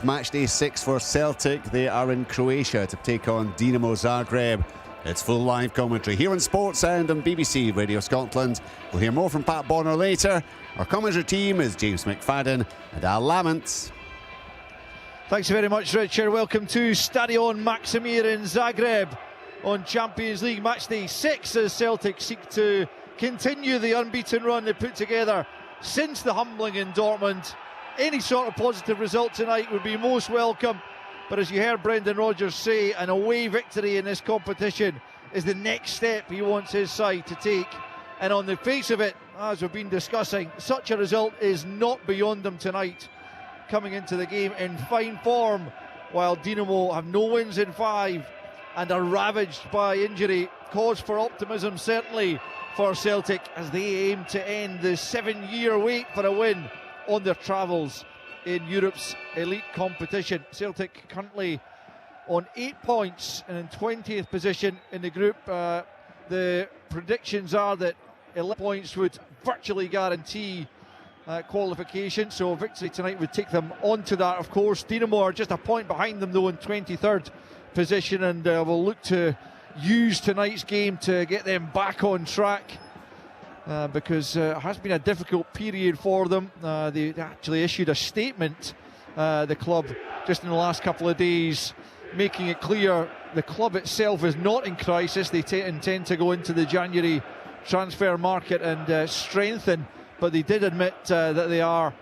Matchday 6 for Celtic. They are in Croatia to take on Dinamo Zagreb. It's full live commentary here on Sports and on BBC Radio Scotland. We'll hear more from Pat Bonner later. Our commentary team is James McFadden and Al Lamont. Thanks very much, Richard. Welcome to Stadion Maksimir in Zagreb on Champions League Matchday 6 as Celtic seek to continue the unbeaten run they put together since the humbling in Dortmund. Any sort of positive result tonight would be most welcome, but as you heard Brendan Rodgers say, an away victory in this competition is the next step he wants his side to take. And on the face of it, as we've been discussing, such a result is not beyond them tonight, coming into the game in fine form, while Dinamo have no wins in 5 and are ravaged by injury. Cause for optimism certainly for Celtic as they aim to end the 7-year wait for a win on their travels in Europe's elite competition. Celtic currently on 8 points and in 20th position in the group. The predictions are that 11 points would virtually guarantee qualification, so victory tonight would take them onto that. Of course, Dinamo are just a point behind them though in 23rd position, and will look to use tonight's game to get them back on track. Because it has been a difficult period for them. They actually issued a statement, the club, just in the last couple of days, making it clear the club itself is not in crisis. They intend to go into the January transfer market and strengthen, but they did admit that they are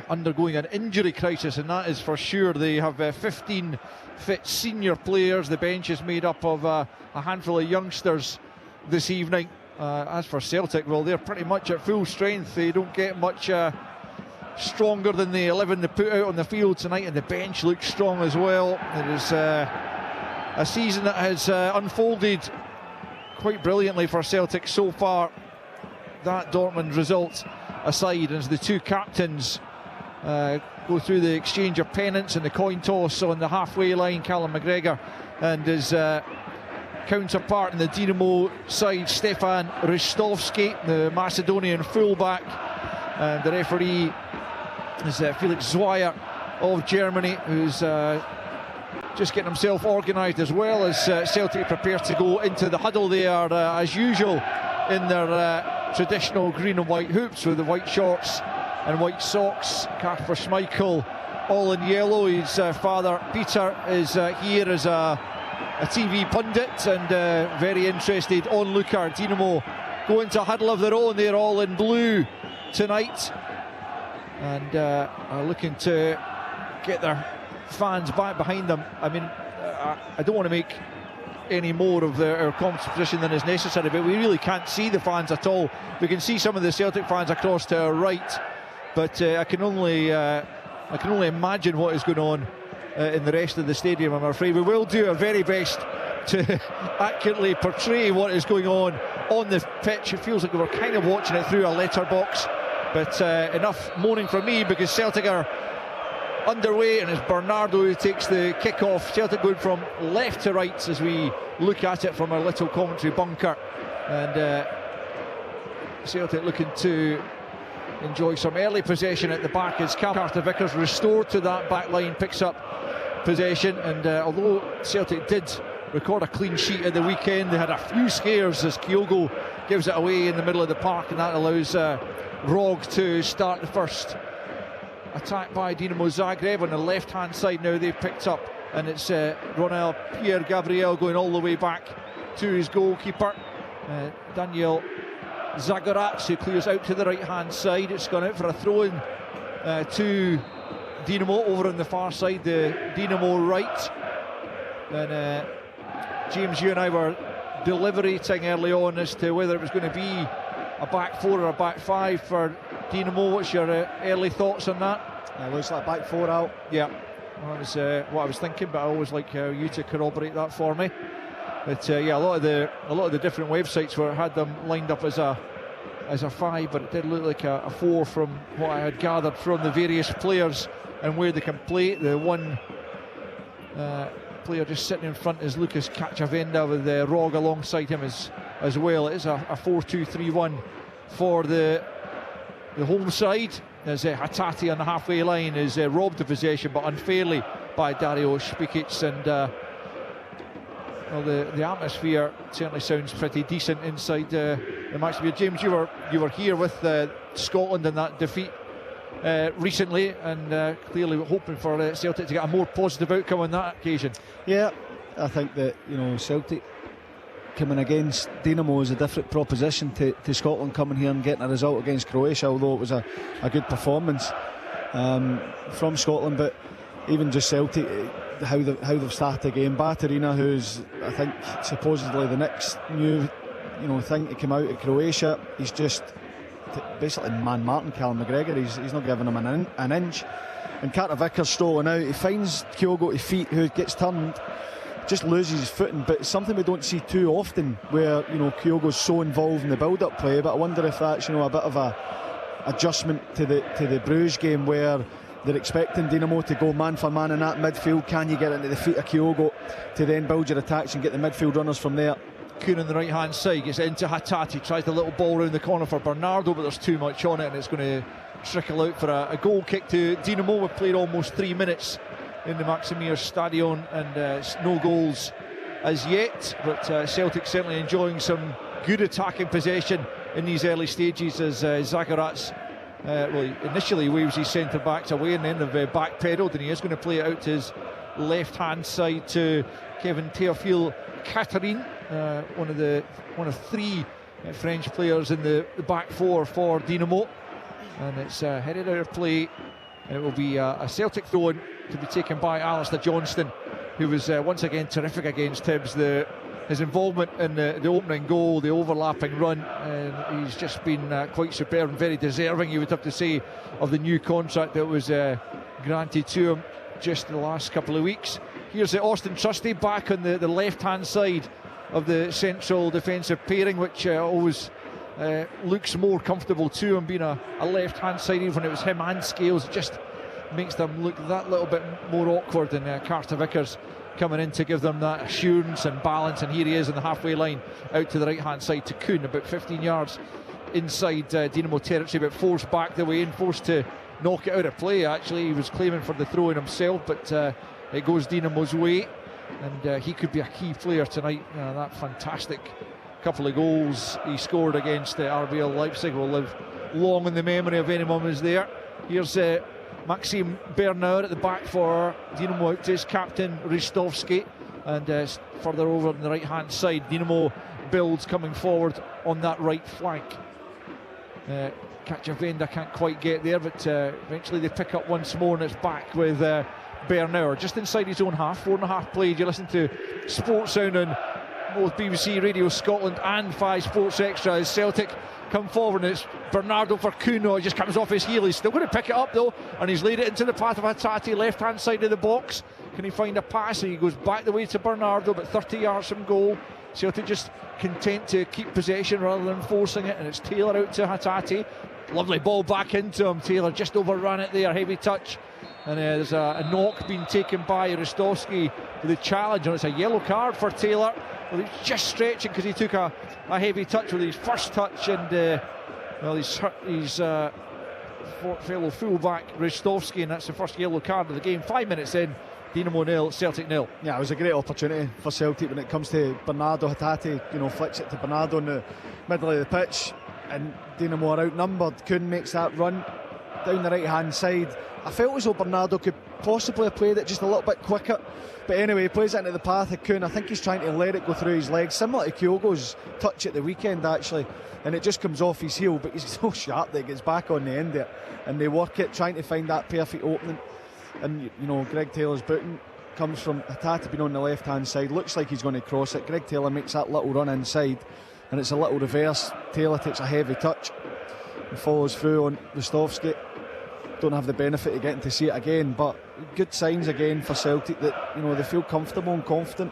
undergoing an injury crisis, and that is for sure. They have 15 fit senior players. The bench is made up of a handful of youngsters this evening. As for Celtic, well, they're pretty much at full strength. They don't get much stronger than the 11 they put out on the field tonight, and the bench looks strong as well. It is a season that has unfolded quite brilliantly for Celtic so far. That Dortmund result aside, as the two captains go through the exchange of pennants and the coin toss on the halfway line, Callum McGregor and his counterpart in the Dinamo side, Stefan Ristovski, the Macedonian fullback, and the referee is Felix Zweier of Germany, who's just getting himself organised as well as Celtic prepare to go into the huddle. They are as usual in their traditional green and white hoops with the white shorts and white socks. Kasper Schmeichel all in yellow. His father Peter is here as a TV pundit and very interested onlooker. Dinamo go into a huddle of their own. They're all in blue tonight and are looking to get their fans back behind them. I mean, I don't want to make any more of our competition than is necessary, but we really can't see the fans at all. We can see some of the Celtic fans across to our right, but I can only imagine what is going on in the rest of the stadium, I'm afraid. We will do our very best to accurately portray what is going on the pitch. It feels like we're kind of watching it through a letterbox, but enough moaning from me, because Celtic are underway, and it's Bernardo who takes the kick-off. Celtic going from left to right as we look at it from our little commentary bunker, and Celtic looking to enjoy some early possession at the back as Carter Vickers, restored to that back line, picks up possession. And although Celtic did record a clean sheet at the weekend, they had a few scares as Kyogo gives it away in the middle of the park, and that allows Rog to start the first attack by Dinamo Zagreb. On the left hand side now they've picked up, and it's Ronald Pierre Gabriel going all the way back to his goalkeeper, Daniel Zagorac, who clears out to the right hand side. It's gone out for a throw-in to Dinamo over on the far side, the Dinamo right. And James, you and I were deliberating early on as to whether it was going to be a back 4 or a back 5 for Dinamo. What's your early thoughts on that? It looks like back 4 out. Yeah, well, that was what I was thinking, but I always like you to corroborate that for me. But yeah, a lot of the different websites had them lined up as a 5, but it did look like a 4 from what I had gathered from the various players and where they can play. The one player just sitting in front is Lucas Cacciavenda with Rog alongside him as well. It is a 4-2-3-1 for the home side, as Hatate on the halfway line is robbed of possession, but unfairly, by Dario Špikic. And well, the atmosphere certainly sounds pretty decent inside the Matchday. James, you were here with Scotland in that defeat recently, and clearly hoping for Celtic to get a more positive outcome on that occasion. Yeah, I think that, you know, Celtic coming against Dinamo is a different proposition to Scotland coming here and getting a result against Croatia, although it was a good performance from Scotland. But even just Celtic, how they've started the game. Baturina, who's I think supposedly the next new thing to come out of Croatia, he's just basically man-marking Callum McGregor. He's not giving him an inch. And Carter Vickers strolling out, he finds Kyogo to feet, who gets turned, just loses his footing. But it's something we don't see too often, where Kyogo's so involved in the build-up play. But I wonder if that's a bit of a adjustment to the Bruges game, where they're expecting Dinamo to go man for man in that midfield. Can you get into the feet of Kyogo to then build your attacks and get the midfield runners from there? Kuhn on the right hand side gets into Hatate, tries the little ball round the corner for Bernardo, but there's too much on it and it's going to trickle out for a goal kick to Dinamo. We've played almost 3 minutes in the Maximir Stadion and no goals as yet, but Celtic certainly enjoying some good attacking possession in these early stages as Zagorat's initially waves his centre backs away and then they've backpedaled, and he is going to play it out to his left hand side to Kevin Théophile Catherine, one of 3 French players in the back 4 for Dinamo, and it's headed out of play. It will be a Celtic throw-in to be taken by Alistair Johnston, who was once again terrific against Hibs. His involvement in the opening goal, the overlapping run, and he's just been quite superb and very deserving, you would have to say, of the new contract that was granted to him just the last couple of weeks. Here's Austin Trusty back on the left-hand side of the central defensive pairing, which always looks more comfortable to him, being a left-hand side. Even when it was him and Scales, it just makes them look that little bit more awkward. And Carter Vickers coming in to give them that assurance and balance, and here he is on the halfway line out to the right-hand side to Kuhn, about 15 yards inside Dinamo territory, but forced back the way in, forced to knock it out of play. Actually, he was claiming for the throw in himself, but it goes Dinamo's way, and he could be a key player tonight. That fantastic couple of goals he scored against RBL Leipzig will live long in the memory of anyone who's there. Here's Maxime Bernard at the back for Dinamo, out to his captain Ristovski, and further over on the right hand side Dinamo builds coming forward on that right flank. Katjavenda can't quite get there, but eventually they pick up once more, and it's back with Bernard just inside his own half. 4.5 played. You listen to Sports Sound on both BBC Radio Scotland and 5 Sports Extra as Celtic come forward, and it's Bernardo for Kuno. It just comes off his heel. He's still going to pick it up though, and he's laid it into the path of Hatate, left hand side of the box. Can he find a pass? He goes back the way to Bernardo, but 30 yards from goal. Celtic just content to keep possession rather than forcing it, and it's Taylor out to Hatate. Lovely ball back into him. Taylor just overran it there, heavy touch, and there's a knock being taken by Ristovski with a challenge, and it's a yellow card for Taylor. Well, he's just stretching because he took a heavy touch with his first touch, and he's hurt his fellow fullback Ristovski, and that's the first yellow card of the game. 5 minutes in, Dinamo 0, Celtic 0. Yeah, it was a great opportunity for Celtic when it comes to Bernardo. Hatate, flicks it to Bernardo in the middle of the pitch, and Dinamo are outnumbered. Kuhn makes that run down the right hand side. I felt as though Bernardo could possibly have played it just a little bit quicker, but anyway, he plays it into the path of Kuhn. I think he's trying to let it go through his legs, similar to Kyogo's touch at the weekend actually, and it just comes off his heel, but he's so sharp that it gets back on the end there, and they work it, trying to find that perfect opening. And Greg Taylor's booting comes from Hatate being on the left hand side, looks like he's going to cross it. Greg Taylor makes that little run inside, and it's a little reverse. Taylor takes a heavy touch and follows through on Ristovski. Don't have the benefit of getting to see it again, but good signs again for Celtic that they feel comfortable and confident.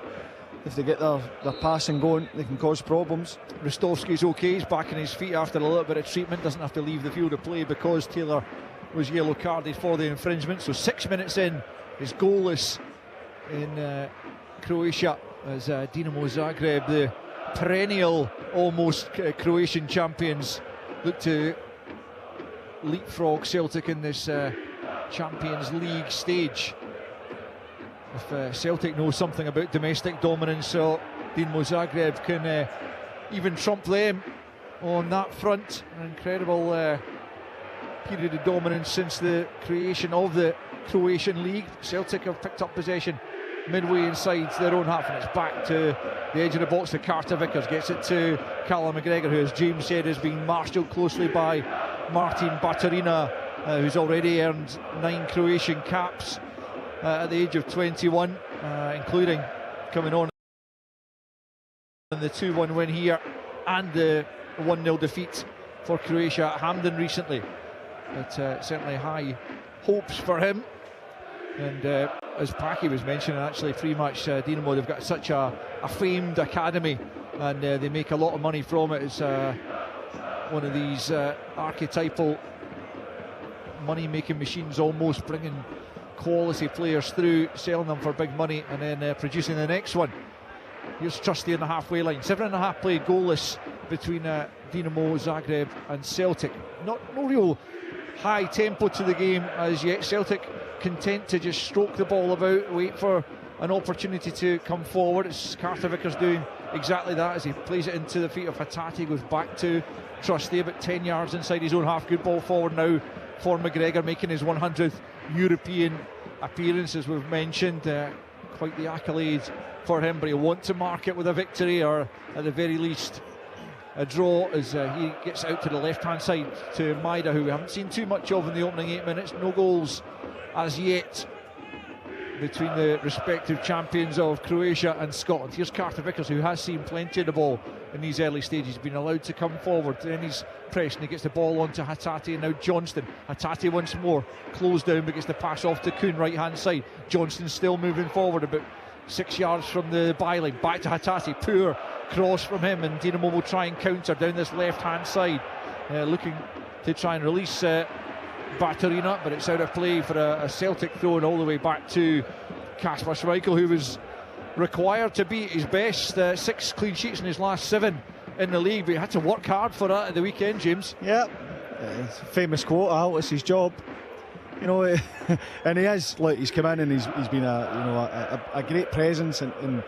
If they get their passing going, they can cause problems. Ristovski's okay, he's back on his feet after a little bit of treatment, doesn't have to leave the field of play because Taylor was yellow carded for the infringement. So 6 minutes in, is goalless in Croatia as Dinamo Zagreb, the perennial almost Croatian champions, look to leapfrog Celtic in this Champions League stage. If Celtic know something about domestic dominance, so Dinamo Zagreb can even trump them on that front. An incredible period of dominance since the creation of the Croatian League. Celtic have picked up possession midway inside their own half, and it's back to the edge of the box to Carter Vickers. Gets it to Callum McGregor, who, as James said, is being marshalled closely by Martin Baturina, who's already earned 9 Croatian caps at the age of 21, including coming on in the 2-1 win here and the 1-0 defeat for Croatia at Hampden recently. But certainly high hopes for him. And as Paki was mentioning, actually pre-match, Dinamo, they've got such a famed academy, and they make a lot of money from it. It's one of these archetypal money-making machines, almost, bringing quality players through, selling them for big money, and then producing the next one. Here's Trusty in the halfway line. 7.5 played goalless between Dinamo Zagreb and Celtic. No real high tempo to the game as yet. Celtic content to just stroke the ball about, wait for an opportunity to come forward. It's Carter Vickers doing exactly that as he plays it into the feet of Hatate. Goes back to Trusty, about 10 yards inside his own half. Good ball forward now for McGregor, making his 100th European appearance, as we've mentioned. Quite the accolade for him, but he'll want to mark it with a victory, or at the very least a draw, as he gets out to the left hand side to Maida, who we haven't seen too much of in the opening 8 minutes. No goals as yet between the respective champions of Croatia and Scotland. Here's Carter Vickers, who has seen plenty of the ball in these early stages, been allowed to come forward. Then he's pressed and he gets the ball onto Hatate, and now Johnston. Hatate once more, closed down, but gets the pass off to Kuhn, right hand side. Johnston still moving forward about 6 yards from the byline. Back to Hatate, poor cross from him, and Dinamo will try and counter down this left hand side, looking to try and release Baturina, but it's out of play for a Celtic throw, and all the way back to Kasper Schmeichel, who was required to be at his best. 6 clean sheets in his last 7 in the league, but he had to work hard for that at the weekend, James. Yeah, famous quote, Al, it's his job. You know, and he is. Look, he's come in and he's been a great presence, and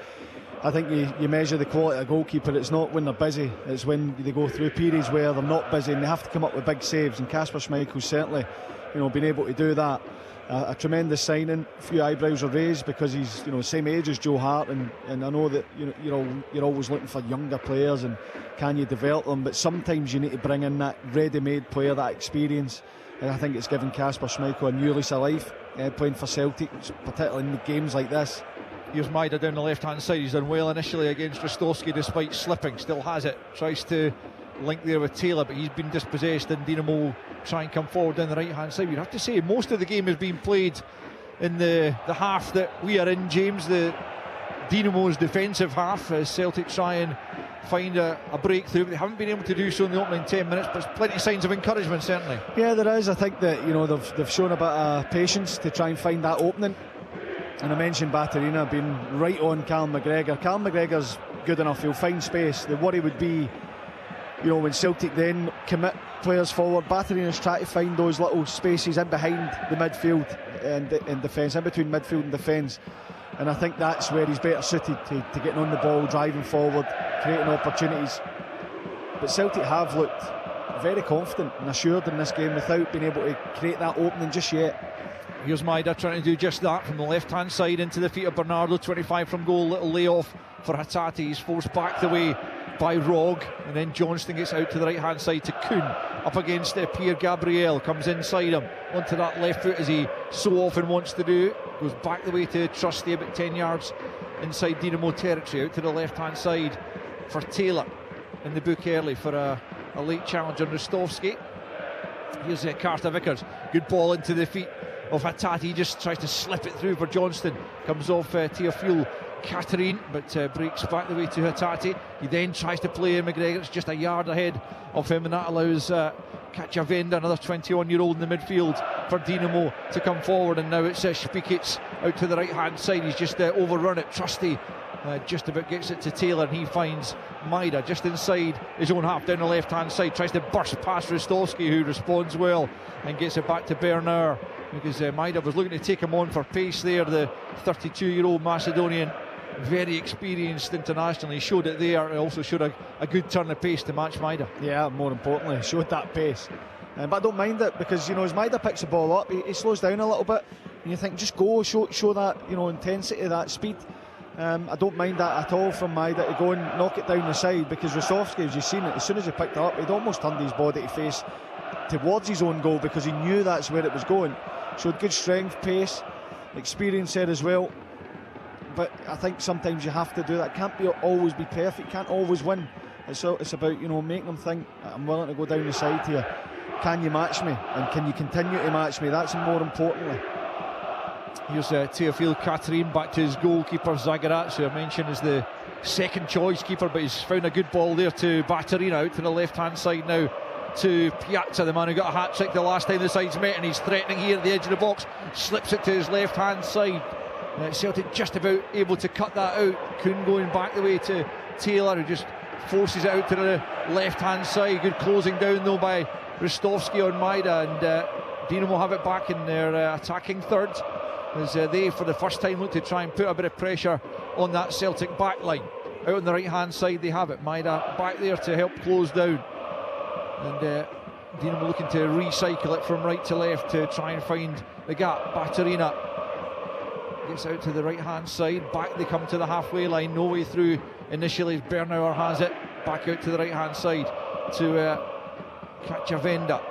I think you measure the quality of a goalkeeper. It's not when they're busy, it's when they go through periods where they're not busy and they have to come up with big saves. And Kasper Schmeichel's certainly, been able to do that. A tremendous signing. A few eyebrows are raised because he's, same age as Joe Hart, and I know that you're always looking for younger players and can you develop them, but sometimes you need to bring in that ready-made player, that experience. And I think it's given Kasper Schmeichel a new lease of life, playing for Celtic, particularly in games like this. Here's Maida down the left-hand side. He's done well initially against Rostovski despite slipping. Still has it. Tries to link there with Taylor, but he's been dispossessed, and Dinamo will try and come forward down the right-hand side. We'd have to say most of the game has been played in the half that we are in, James, the Dinamo's defensive half, as Celtic try and find a breakthrough. They haven't been able to do so in the opening 10 minutes, but there's plenty of signs of encouragement, certainly. Yeah, there is. I think that they've shown a bit of patience to try and find that opening. And I mentioned Baturina being right on Callum McGregor. Callum McGregor's good enough, he'll find space. The worry would be, when Celtic then commit players forward, Baturina's trying to find those little spaces in behind the midfield and defence, in between midfield and defence. And I think that's where he's better suited to getting on the ball, driving forward, creating opportunities. But Celtic have looked very confident and assured in this game without being able to create that opening just yet. Here's Maida trying to do just that from the left-hand side into the feet of Bernardo. 25 from goal, little layoff for Hatate. He's forced back the way by Rog, and then Johnston gets out to the right-hand side to Kuhn, up against Pierre Gabriel, comes inside him onto that left foot as he so often wants to do. Goes back the way to Trusty, about 10 yards inside Dinamo territory, out to the left-hand side for Taylor in the book early for a late challenge on Rostovski. Here's Carter Vickers, good ball into the feet of Hatate. He just tries to slip it through for Johnston, comes off Teofil Catherine, but breaks back the way to Hatate. He then tries to play McGregor, it's just a yard ahead of him, and that allows Kacavenda, another 21-year-old in the midfield for Dinamo, to come forward. And now it's Spikic out to the right hand side. He's just overrun it. Trusty just about gets it to Taylor, and he finds Maida just inside his own half down the left hand side, tries to burst past Ristovski, who responds well and gets it back to Bernard, because Maida was looking to take him on for pace there. The 32-year-old Macedonian, very experienced internationally, showed it there. He also showed a good turn of pace to match Maida. Yeah, more importantly, showed that pace. But I don't mind it, because as Maida picks the ball up, he slows down a little bit, and you think, just go, show that intensity, that speed. I don't mind that at all from Maida to go and knock it down the side, because Ristovski, as you've seen it, as soon as he picked it up, he'd almost turned his body to face towards his own goal, because he knew that's where it was going. Showed good strength, pace, experience there as well. But I think sometimes you have to do that. Can't always be perfect, can't always win. It's about making them think, I'm willing to go down the side here. Can you match me, and can you continue to match me? That's more importantly. Here's Teofil Katerin back to his goalkeeper Zagarats, who I mentioned is the second choice keeper, but he's found a good ball there to Baterina, out to the left hand side now to Piazza, the man who got a hat-trick the last time the sides met, and he's threatening here at the edge of the box, slips it to his left hand side. Celtic just about able to cut that out. Kuhn going back the way to Taylor, who just forces it out to the left hand side. Good closing down though by Ristovski on Maida, and Dinamo have it back in their attacking third, as they for the first time look to try and put a bit of pressure on that Celtic back line. Out on the right hand side they have it, Maida back there to help close down, and Dinamo looking to recycle it from right to left to try and find the gap. Baterina gets out to the right hand side, back they come to the halfway line, no way through initially. Bernauer has it, back out to the right hand side to Cacciavenda.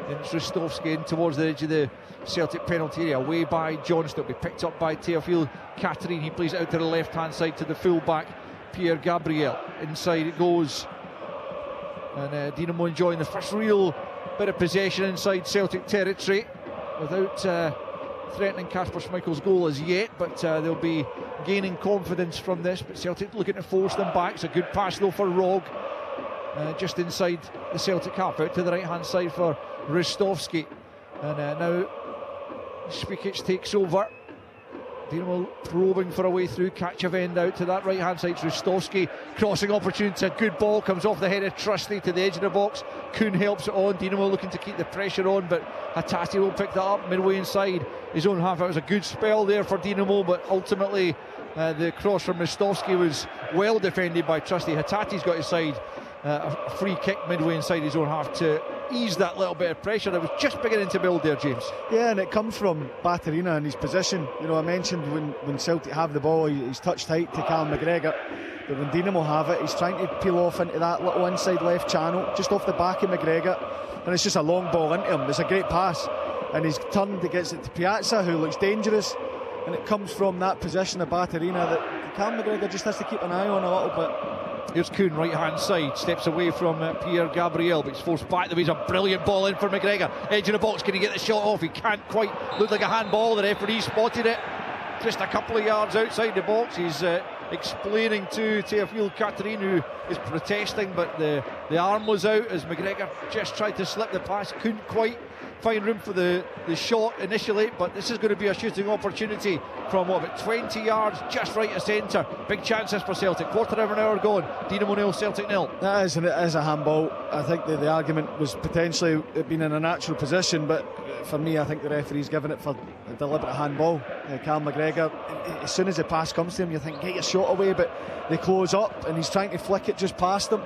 Then it's Ristovski in towards the edge of the Celtic penalty area, away by Johnston. It'll be picked up by Teofil Katerin. He plays it out to the left hand side to the full back Pierre Gabriel. Inside it goes, and Dinamo enjoying the first real bit of possession inside Celtic territory, without threatening Kasper Schmeichel's goal as yet, but they'll be gaining confidence from this. But Celtic looking to force them back. It's a good pass though for Rog, just inside the Celtic half, out to the right hand side for Ristovski, and now Spikic takes over. Dinamo probing for a way through. Cacciavenda out to that right hand side. Ristovski crossing opportunity, a good ball comes off the head of Trusty to the edge of the box. Kuhn helps it on. Dinamo looking to keep the pressure on, but Hattati will pick that up midway inside his own half. It was a good spell there for Dinamo, but ultimately the cross from Ristovski was well defended by Trusty. Hattati's got his side. A free kick midway inside his own half to ease that little bit of pressure that was just beginning to build there, James. Yeah, and it comes from Baterina and his position. I mentioned when Celtic have the ball, he's touch tight to Callum McGregor, but when Dinamo have it, he's trying to peel off into that little inside left channel, just off the back of McGregor, and it's just a long ball into him. It's a great pass, and he's turned, he gets it to Piazza, who looks dangerous, and it comes from that position of Baterina that Callum McGregor just has to keep an eye on a little bit. Here's Kuhn, right hand side, steps away from Pierre Gabriel, but he's forced back. There was a brilliant ball in for McGregor, edge of the box. Can he get the shot off? He can't quite. Looked like a handball. The referee spotted it just a couple of yards outside the box. He's explaining to Teofil Katerin, who is protesting, but the arm was out as McGregor just tried to slip the pass, couldn't quite find room for the shot initially, but this is going to be a shooting opportunity from about 20 yards, just right of centre. Big chances for Celtic. Quarter of an hour gone. Dinamo 0, Celtic 0. That is, and it is a handball. I think the argument was potentially it being in a natural position, but for me, I think the referee's given it for a deliberate handball. Callum McGregor, as soon as the pass comes to him, you think get your shot away, but they close up and he's trying to flick it just past them.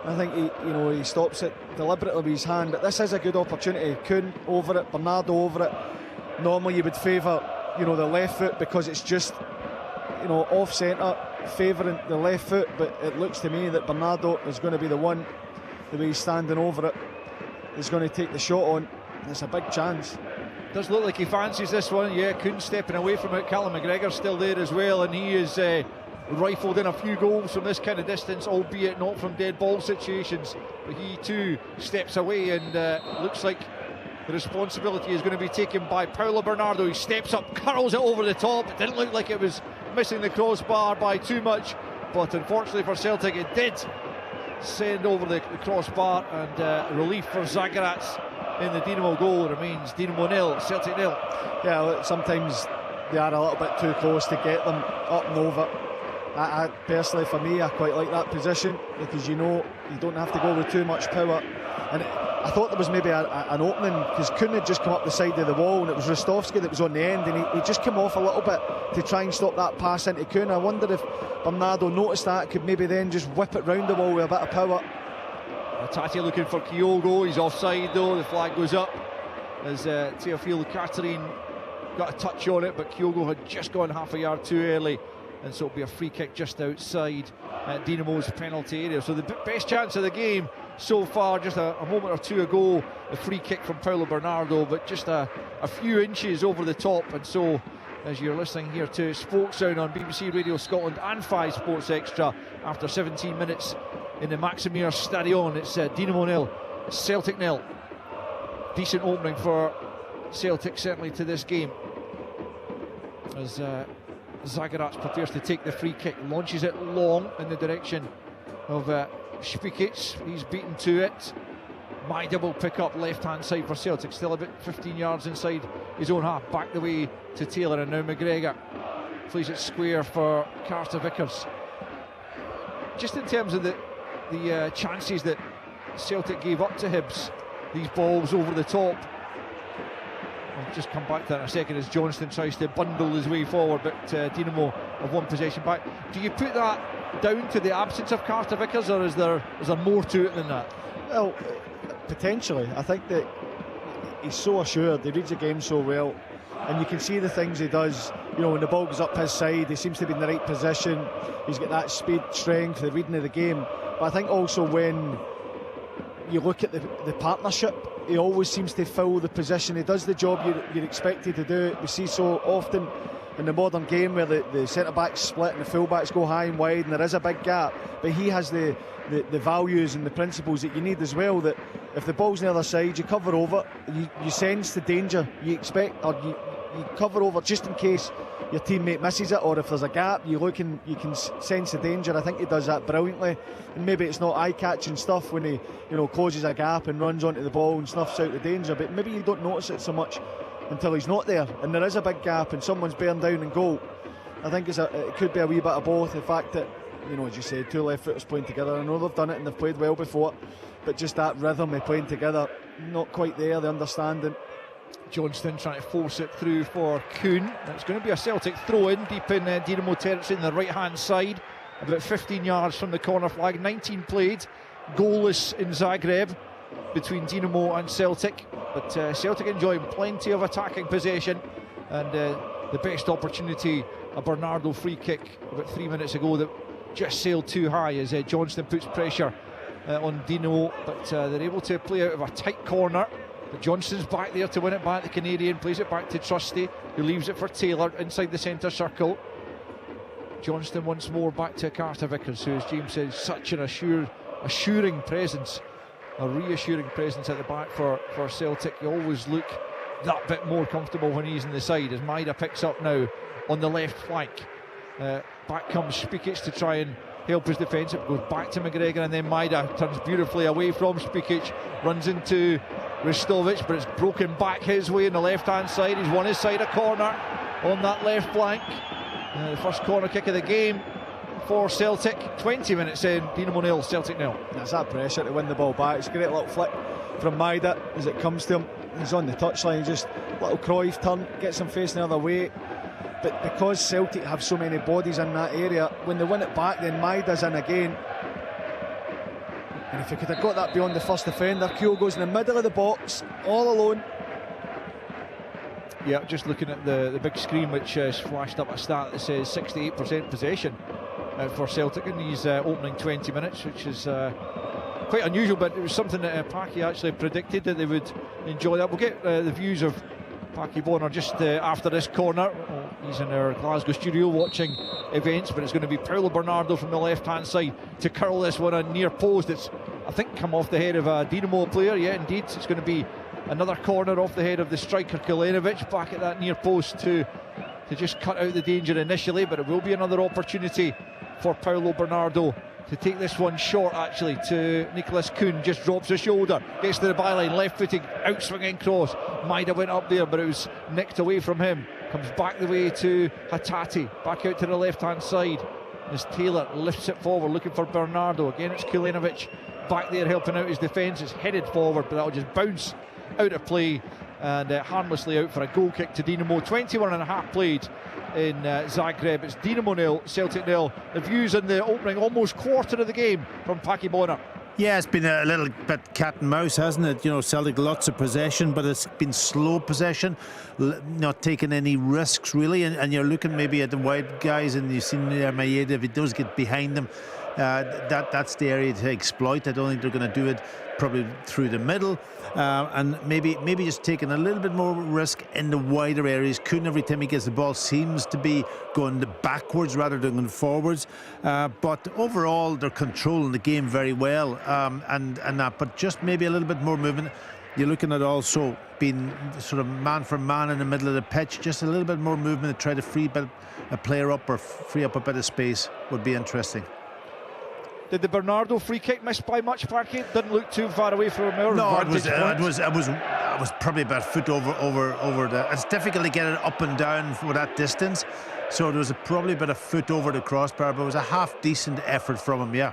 I think he stops it deliberately with his hand, but this is a good opportunity. Kuhn over it, Bernardo over it. Normally you would favour the left foot because it's just off centre, favouring the left foot, but it looks to me that Bernardo is going to be the one, the way he's standing over it, is going to take the shot on, and it's a big chance. Does look like he fancies this one. Yeah, Kuhn stepping away from it. Callum McGregor still there as well, and he is rifled in a few goals from this kind of distance, albeit not from dead ball situations, but he too steps away, and looks like the responsibility is going to be taken by Paulo Bernardo. He steps up, curls it over the top. It didn't look like it was missing the crossbar by too much, but unfortunately for Celtic it did send over the crossbar, and relief for Zagarats in the Dinamo goal. Remains Dinamo 0, Celtic 0. Yeah, sometimes they are a little bit too close to get them up and over. I personally, for me, I quite like that position, because you know you don't have to go with too much power. And I thought there was maybe an opening, because Kuhn had just come up the side of the wall, and it was Ristovski that was on the end, and he just came off a little bit to try and stop that pass into Kuhn. I wonder if Bernardo noticed that, could maybe then just whip it round the wall with a bit of power. Tati looking for Kyogo. He's offside though. The flag goes up as Teofilo Catherine got a touch on it, but Kyogo had just gone half a yard too early, and so it'll be a free kick just outside Dinamo's penalty area. So the best chance of the game so far, just a moment or two ago, the free kick from Paulo Bernardo, but just a few inches over the top. And so, as you're listening here to Sports Sound on BBC Radio Scotland and 5 Sports Extra, after 17 minutes in the Maximir Stadion, it's Dinamo 0, Celtic 0. Decent opening for Celtic, certainly, to this game, as Zagarats prepares to take the free kick, launches it long in the direction of Spikic. He's beaten to it. Maida will pick up left hand side for Celtic, still about 15 yards inside his own half, back the way to Taylor, and now McGregor plays it square for Carter Vickers. Just in terms of the chances that Celtic gave up to Hibs, these balls over the top, I'll just come back to that in a second as Johnston tries to bundle his way forward, but Dinamo have one possession back. Do you put that down to the absence of Carter Vickers, or is there more to it than that? Well, potentially. I think that he's so assured, he reads the game so well, and you can see the things he does. You know, when the ball goes up his side, he seems to be in the right position. He's got that speed, strength, the reading of the game. But I think also when you look at the partnership, he always seems to fill the position. He does the job you're expected to do. We see so often in the modern game where the centre-backs split and the full-backs go high and wide, and there is a big gap, but he has the values and the principles that you need as well, that if the ball's on the other side, you cover over, you sense the danger, you expect, or you cover over just in case your teammate misses it, or if there's a gap, you look and you can sense the danger. I think he does that brilliantly, and maybe it's not eye-catching stuff when he closes a gap and runs onto the ball and snuffs out the danger, but maybe you don't notice it so much until he's not there and there is a big gap and someone's bearing down in goal. I think it could be a wee bit of both. The fact that, as you said, two left footers playing together, I know they've done it and they've played well before, but just that rhythm of playing together, not quite there, the understanding. Johnston trying to force it through for Kuhn. It's going to be a Celtic throw-in deep in Dinamo territory on the right-hand side, about 15 yards from the corner flag. 19 played, goalless in Zagreb between Dinamo and Celtic, but Celtic enjoying plenty of attacking possession, and the best opportunity, a Bernardo free kick about 3 minutes ago that just sailed too high as Johnston puts pressure on Dinamo, but they're able to play out of a tight corner. But Johnston's back there to win it back. The Canadian plays it back to Trusty, who leaves it for Taylor inside the centre circle. Johnston once more back to Carter Vickers, who, as James says, such an assuring presence, a reassuring presence at the back for Celtic. You always look that bit more comfortable when he's in the side, as Maida picks up now on the left flank. Back comes Spikic to try and help his defence. It goes back to McGregor, and then Maida turns beautifully away from Spikic, runs into Ristovic, but it's broken back his way on the left hand side. He's won his side a corner on that left flank. The first corner kick of the game for Celtic. 20 minutes in, Dinamo 0, Celtic 0. That's that pressure to win the ball back. It's a great little flick from Maida as it comes to him. He's on the touchline, just little Cruyff turn, gets him facing the other way. But because Celtic have so many bodies in that area, when they win it back, then Maida's in again. And if he could have got that beyond the first defender, Kyogo's in the middle of the box, all alone. Yeah, just looking at the big screen, which has flashed up a stat that says 68% possession for Celtic in these opening 20 minutes, which is quite unusual, but it was something that Paki actually predicted that they would enjoy that. We'll get the views of Paki Bonner just after this corner. He's in our Glasgow studio watching events, but it's going to be Paulo Bernardo from the left-hand side to curl this one on near post. It's, I think, come off the head of a Dinamo player. Yeah, indeed, it's going to be another corner off the head of the striker Kalenovic, back at that near post to just cut out the danger initially, but it will be another opportunity for Paulo Bernardo to take this one short, actually, to Nicholas Kuhn. Just drops his shoulder, gets to the byline, left-footing, out-swinging cross. Maida went up there, but it was nicked away from him. Comes back the way to Hattati, back out to the left-hand side. as Taylor lifts it forward looking for Bernardo. Again it's Kulenovic back there helping out his defence. It's headed forward, but that'll just bounce out of play and harmlessly out for a goal kick to Dinamo. 21 and a half played in Zagreb. It's Dinamo 0, Celtic 0. The views in the opening almost quarter of the game from Paki Bonner. Yeah, it's been a little bit cat and mouse, hasn't it? You know, Celtic lots of possession, but it's been slow possession, not taking any risks really. And you're looking maybe at the wide guys, and you've seen Maeda, if he does get behind them, that's the area to exploit. I don't think they're going to do it probably through the middle, and maybe just taking a little bit more risk in the wider areas. Kuhn, every time he gets the ball, seems to be going backwards rather than going forwards, but overall they're controlling the game very well, and that, but just maybe a little bit more movement. You're looking at also being sort of man for man in the middle of the pitch, just a little bit more movement to try to free a player up or free up a bit of space would be interesting. Did the Bernardo free kick miss by much, Parky? Didn't look too far away from our vantage point. It was probably about a foot over the. It's difficult to get it up and down for that distance, so it was probably about a foot over the crossbar, but it was a half decent effort from him. Yeah.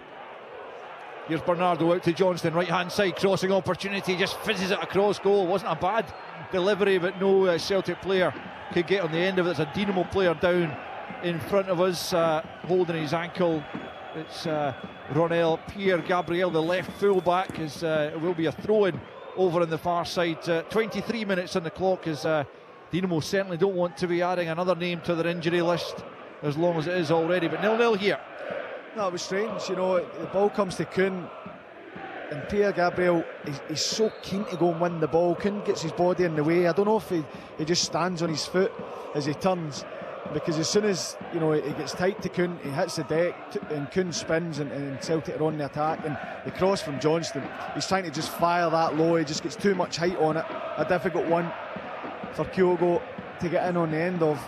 Here's Bernardo out to Johnston, right hand side, crossing opportunity, just fizzes it across goal. Wasn't a bad delivery, but no Celtic player could get on the end of it. There's a Dinamo player down in front of us, holding his ankle. It's Ronel Pierre-Gabriel, the left full-back. It will be a throw-in over on the far side. 23 minutes on the clock, as Dinamo certainly don't want to be adding another name to their injury list as long as it is already. But 0-0 here. No, it was strange, you know. The ball comes to Kuhn, and Pierre-Gabriel, he's so keen to go and win the ball. Kuhn gets his body in the way. I don't know if he just stands on his foot as he turns, because as soon as, you know, it gets tight to Kuhn, he hits the deck and Kuhn spins, and Celtic are on the attack. And the cross from Johnston, he's trying to just fire that low. He just gets too much height on it. A difficult one for Kyogo to get in on the end of.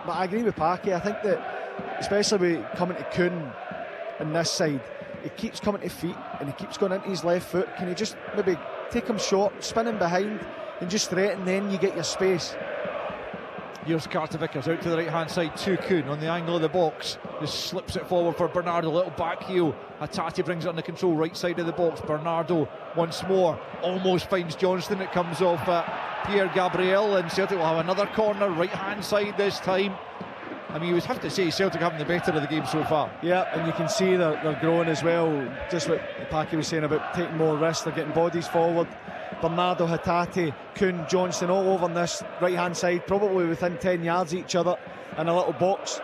But I agree with Paki. I think that especially with coming to Kuhn on this side, he keeps coming to feet and he keeps going into his left foot. Can he just maybe take him short, spin him behind and just threaten, then you get your space. Here's Carter Vickers out to the right hand side to Kuhn on the angle of the box, just slips it forward for Bernardo, little back heel. Hatate brings it under control, right side of the box. Bernardo once more almost finds Johnston. It comes off Pierre-Gabriel, and Celtic will have another corner, right hand side this time. I mean, you would have to say Celtic having the better of the game so far. Yeah, and you can see they're growing as well. Just what Paki was saying about taking more risks, they're getting bodies forward. Bernardo, Hatate, Kuhn, Johnston all over on this right hand side, probably within 10 yards of each other in a little box,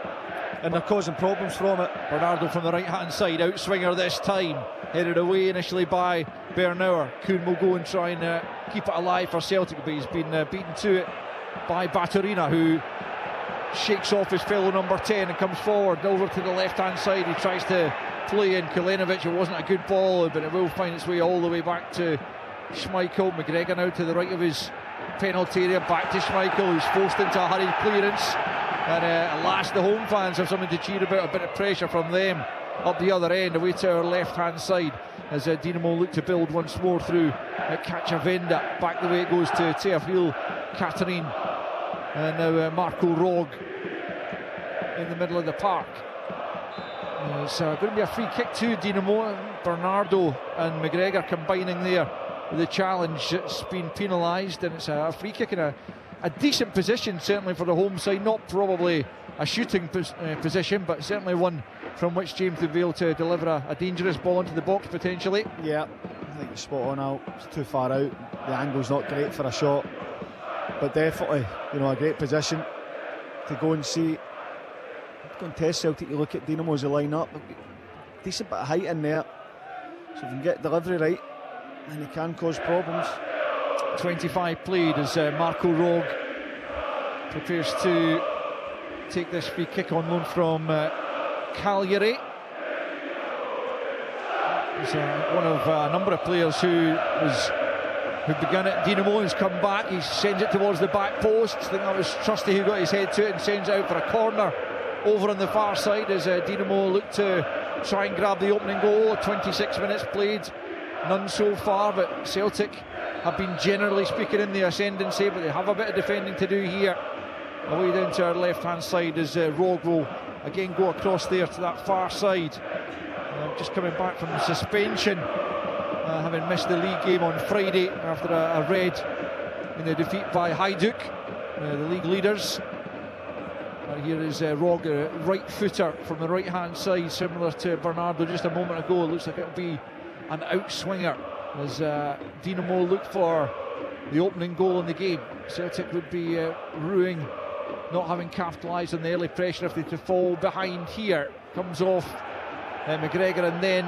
and they're causing problems from it. Bernardo from the right hand side, outswinger this time, headed away initially by Bernauer. Kuhn will go and try and keep it alive for Celtic, but he's been beaten to it by Baturina, who shakes off his fellow number 10 and comes forward over to the left hand side. He tries to play in Kulenovic. It wasn't a good ball, but it will find its way all the way back to Schmeichel. McGregor now to the right of his penalty area, back to Schmeichel, who's forced into a hurried clearance, and at last the home fans have something to cheer about. A bit of pressure from them up the other end, away to our left hand side, as Dinamo look to build once more through Cacciavenda. Back the way it goes to Teofil Catherine, and now Marco Rog in the middle of the park. It's going to be a free kick to Dinamo. Bernardo and McGregor combining there. The challenge, it's been penalised, and it's a free kick in a decent position, certainly for the home side. Not probably a shooting position, but certainly one from which James would be able to deliver a dangerous ball into the box potentially. Yeah, I think you're spot on out. It's too far out. The angle's not great for a shot, but definitely, you know, a great position to go and see. Go and test Celtic. You look at Dinamo as a line-up, decent bit of height in there, so if you can get delivery right, then he can cause problems. 25 played as Marco Rog prepares to take this free kick on loan from Cagliari. He's one of a number of players who began at Dinamo, has come back. He sends it towards the back post. I think that was Trusty who got his head to it and sends it out for a corner over on the far side, as Dinamo look to try and grab the opening goal. 26 minutes played, none so far, but Celtic have been, generally speaking, in the ascendancy, but they have a bit of defending to do here. Away down to our left hand side as Rog will again go across there to that far side. Just coming back from suspension, having missed the league game on Friday after a red in the defeat by Hajduk, the league leaders. Here is Rog, right footer from the right hand side, similar to Bernardo just a moment ago. It looks like it'll be an outswinger as Dinamo look for the opening goal in the game. Celtic would be ruining not having capitalised on the early pressure if they to fall behind here. Comes off McGregor, and then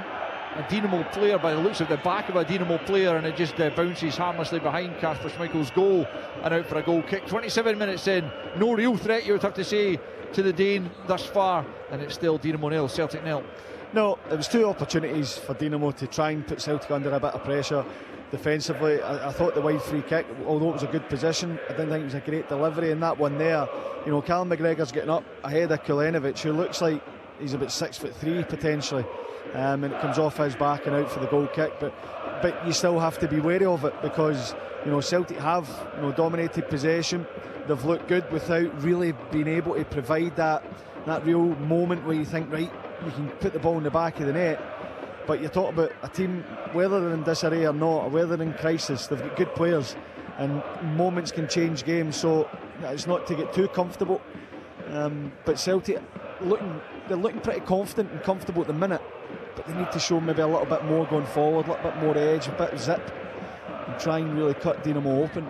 a Dinamo player, by the looks of the back of a Dinamo player, and it just bounces harmlessly behind Kasper Schmeichel's goal and out for a goal kick. 27 minutes in, no real threat, you would have to say, to the Dane thus far, and it's still Dinamo 0, Celtic 0. No, it was two opportunities for Dinamo to try and put Celtic under a bit of pressure defensively. I thought the wide free kick, although it was a good position, I didn't think it was a great delivery in that one there. You know, Callum McGregor's getting up ahead of Kulenovic, who looks like he's about 6'3" potentially, and it comes off his back and out for the goal kick. But you still have to be wary of it, because you know Celtic have dominated possession. They've looked good without really being able to provide that real moment where you think, right, we can put the ball in the back of the net. But you're talking about a team, whether they're in disarray or not, or whether they're in crisis, they've got good players, and moments can change games. So it's not to get too comfortable. But Celtic they're looking pretty confident and comfortable at the minute, but they need to show maybe a little bit more going forward, a little bit more edge, a bit of zip, and try and really cut Dinamo open.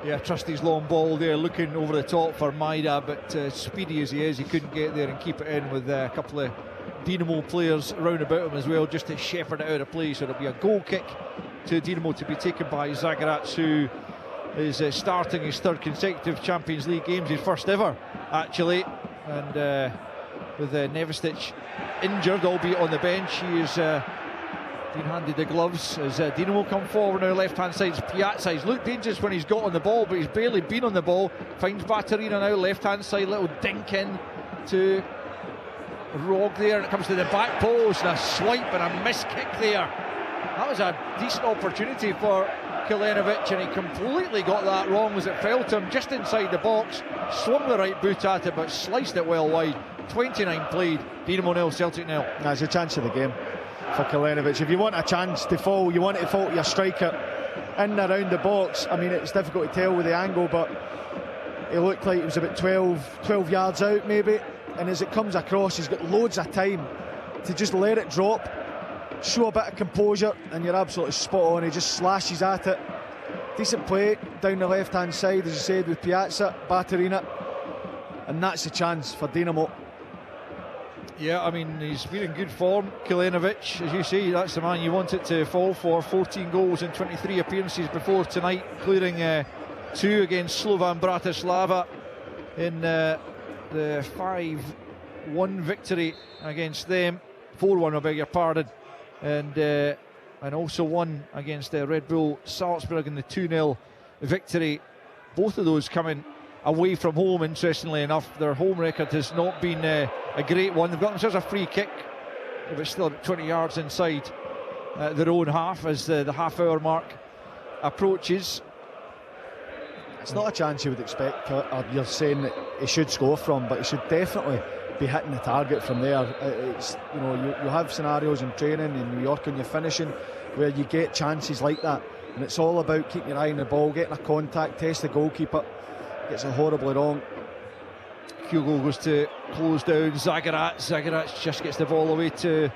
Yeah, Trusty's long ball there, looking over the top for Maida, but speedy as he is, he couldn't get there and keep it in with a couple of Dinamo players round about him as well, just to shepherd it out of play. So it'll be a goal kick to Dinamo to be taken by Zagreb, who is starting his third consecutive Champions League games, his first ever actually, and with Nevestic injured, albeit on the bench, he is been handed the gloves as Dinamo come forward now. Left hand side is Piazza. He's looked dangerous when he's got on the ball, but he's barely been on the ball. Finds Batterina now, left hand side, little dink in to Rog there, and it comes to the back post, and a swipe and a miss kick there. That was a decent opportunity for Kulenovic, and he completely got that wrong as it fell to him just inside the box. Swung the right boot at it, but sliced it well wide. 29 played, Dinamo 0, Celtic 0. That's a chance of the game for Kulenovic. If you want a chance to fall, you want it to fall to your striker in and around the box. I mean, it's difficult to tell with the angle, but it looked like it was about 12 yards out maybe, and as it comes across, he's got loads of time to just let it drop, show a bit of composure, and you're absolutely spot on. He just slashes at it. Decent play down the left hand side, as you said, with Piazza, Batterina, and that's the chance for Dinamo. Yeah, I mean, he's been in good form, Kulenovic. As you say, that's the man you want it to fall for. 14 goals in 23 appearances before tonight, including 2 against Slovan Bratislava in the 5-1 victory against them. 4-1, I beg your pardon. And also 1 against Red Bull Salzburg in the 2-0 victory. Both of those coming away from home, interestingly enough. Their home record has not been a great one. They've got themselves a free kick, but still about 20 yards inside their own half as the half-hour mark approaches. It's not a chance you would expect, or you're saying that he should score from, but he should definitely be hitting the target from there. It's, you know, you have scenarios in training in New York and you're finishing where you get chances like that, and it's all about keeping your eye on the ball, getting a contact, test the goalkeeper. Gets it horribly wrong. Hugo goes to close down Zagreb just gets the ball away to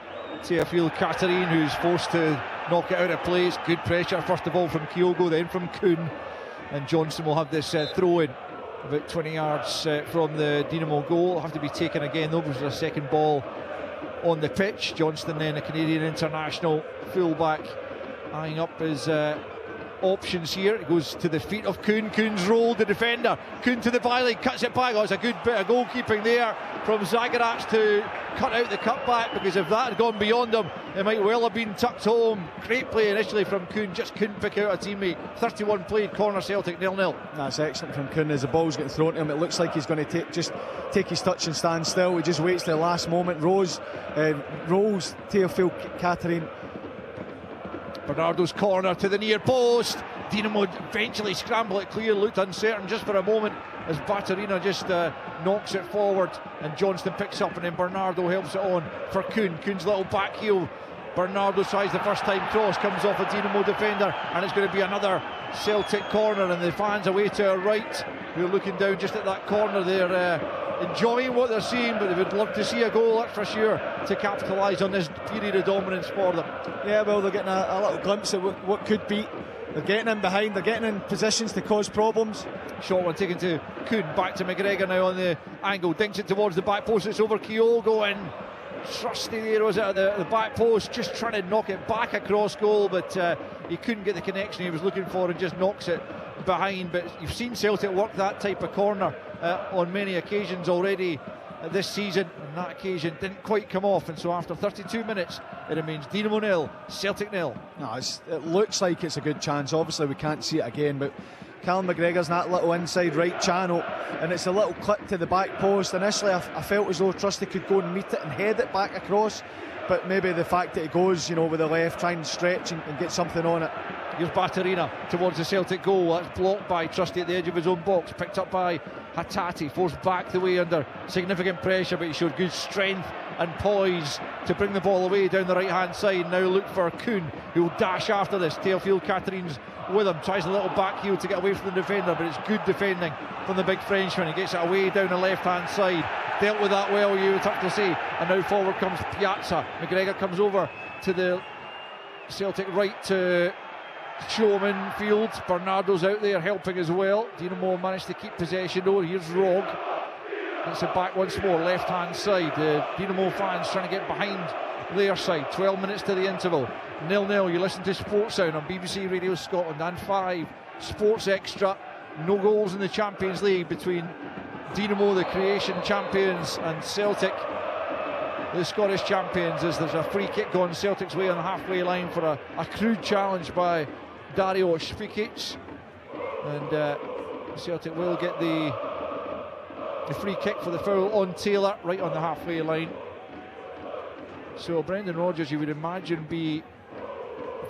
Teofil Katerin, who's forced to knock it out of play. It's good pressure, first of all from Kyogo, then from Kuhn, and Johnson will have this throw in about 20 yards from the Dinamo goal. It'll have to be taken again though, because there's a second ball on the pitch. Johnston then, a Canadian international fullback, eyeing up his options here. It goes to the feet of Kuhn. Kuhn's rolled the defender. Kuhn to the byline, cuts it back. Oh, it's a good bit of goalkeeping there from Zagreb to cut out the cutback, because if that had gone beyond him, it might well have been tucked home. Great play initially from Kuhn, just couldn't pick out a teammate. 31 played, corner, Celtic 0-0. That's excellent from Kuhn. As the ball's getting thrown to him, it looks like he's going to take his touch and stand still. He just waits to the last moment. Rolls Teofil Katerin. Bernardo's corner to the near post. Dinamo eventually scramble it clear, looked uncertain just for a moment as Batterina just knocks it forward, and Johnston picks up, and then Bernardo helps it on for Kuhn. Kuhn's little back heel. Bernardo tries the first time cross, comes off a Dinamo defender, and it's going to be another Celtic corner, and the fans away to our right, who are looking down just at that corner there, enjoying what they're seeing, but they would love to see a goal, that's for sure, to capitalise on this period of dominance for them. Yeah, well, they're getting a little glimpse of what could be. They're getting in behind, they're getting in positions to cause problems. Short one taken to Kuhn, back to McGregor now on the angle, dinks it towards the back post, it's over Kyogo, and trusty there was at the back post, just trying to knock it back across goal, but he couldn't get the connection he was looking for and just knocks it behind. But you've seen Celtic work that type of corner on many occasions already this season, and that occasion didn't quite come off, and so after 32 minutes it remains Dinamo 0, Celtic 0. No, it looks like it's a good chance. Obviously we can't see it again, but Callum McGregor's in that little inside right channel, and it's a little clip to the back post. Initially I felt as though Trusty could go and meet it and head it back across, but maybe the fact that it goes, with the left, try and stretch and get something on it. Here's Batterina towards the Celtic goal. That's blocked by Trusty at the edge of his own box, picked up by Hatate, forced back the way under significant pressure, but he showed good strength and poise to bring the ball away down the right hand side. Now look for Kuhn, who will dash after this. Teofil Catherine's with him, tries a little back heel to get away from the defender, but it's good defending from the big Frenchman. He gets it away down the left hand side, dealt with that well, you would have to say, and now forward comes Piazza. McGregor comes over to the Celtic right to show him in field. Bernardo's out there helping as well. Dinamo managed to keep possession though. Here's Rog, gets it back once more, left hand side. The Dinamo fans trying to get behind their side. 12 minutes to the interval, 0-0. You listen to Sports Sound on BBC Radio Scotland and 5 Sports Extra. No goals in the Champions League between Dinamo, the creation champions, and Celtic, the Scottish champions, as there's a free kick going Celtic's way on the halfway line for a crude challenge by Dario Špikic, and Celtic will get the free kick for the foul on Taylor right on the halfway line. So Brendan Rodgers, you would imagine, be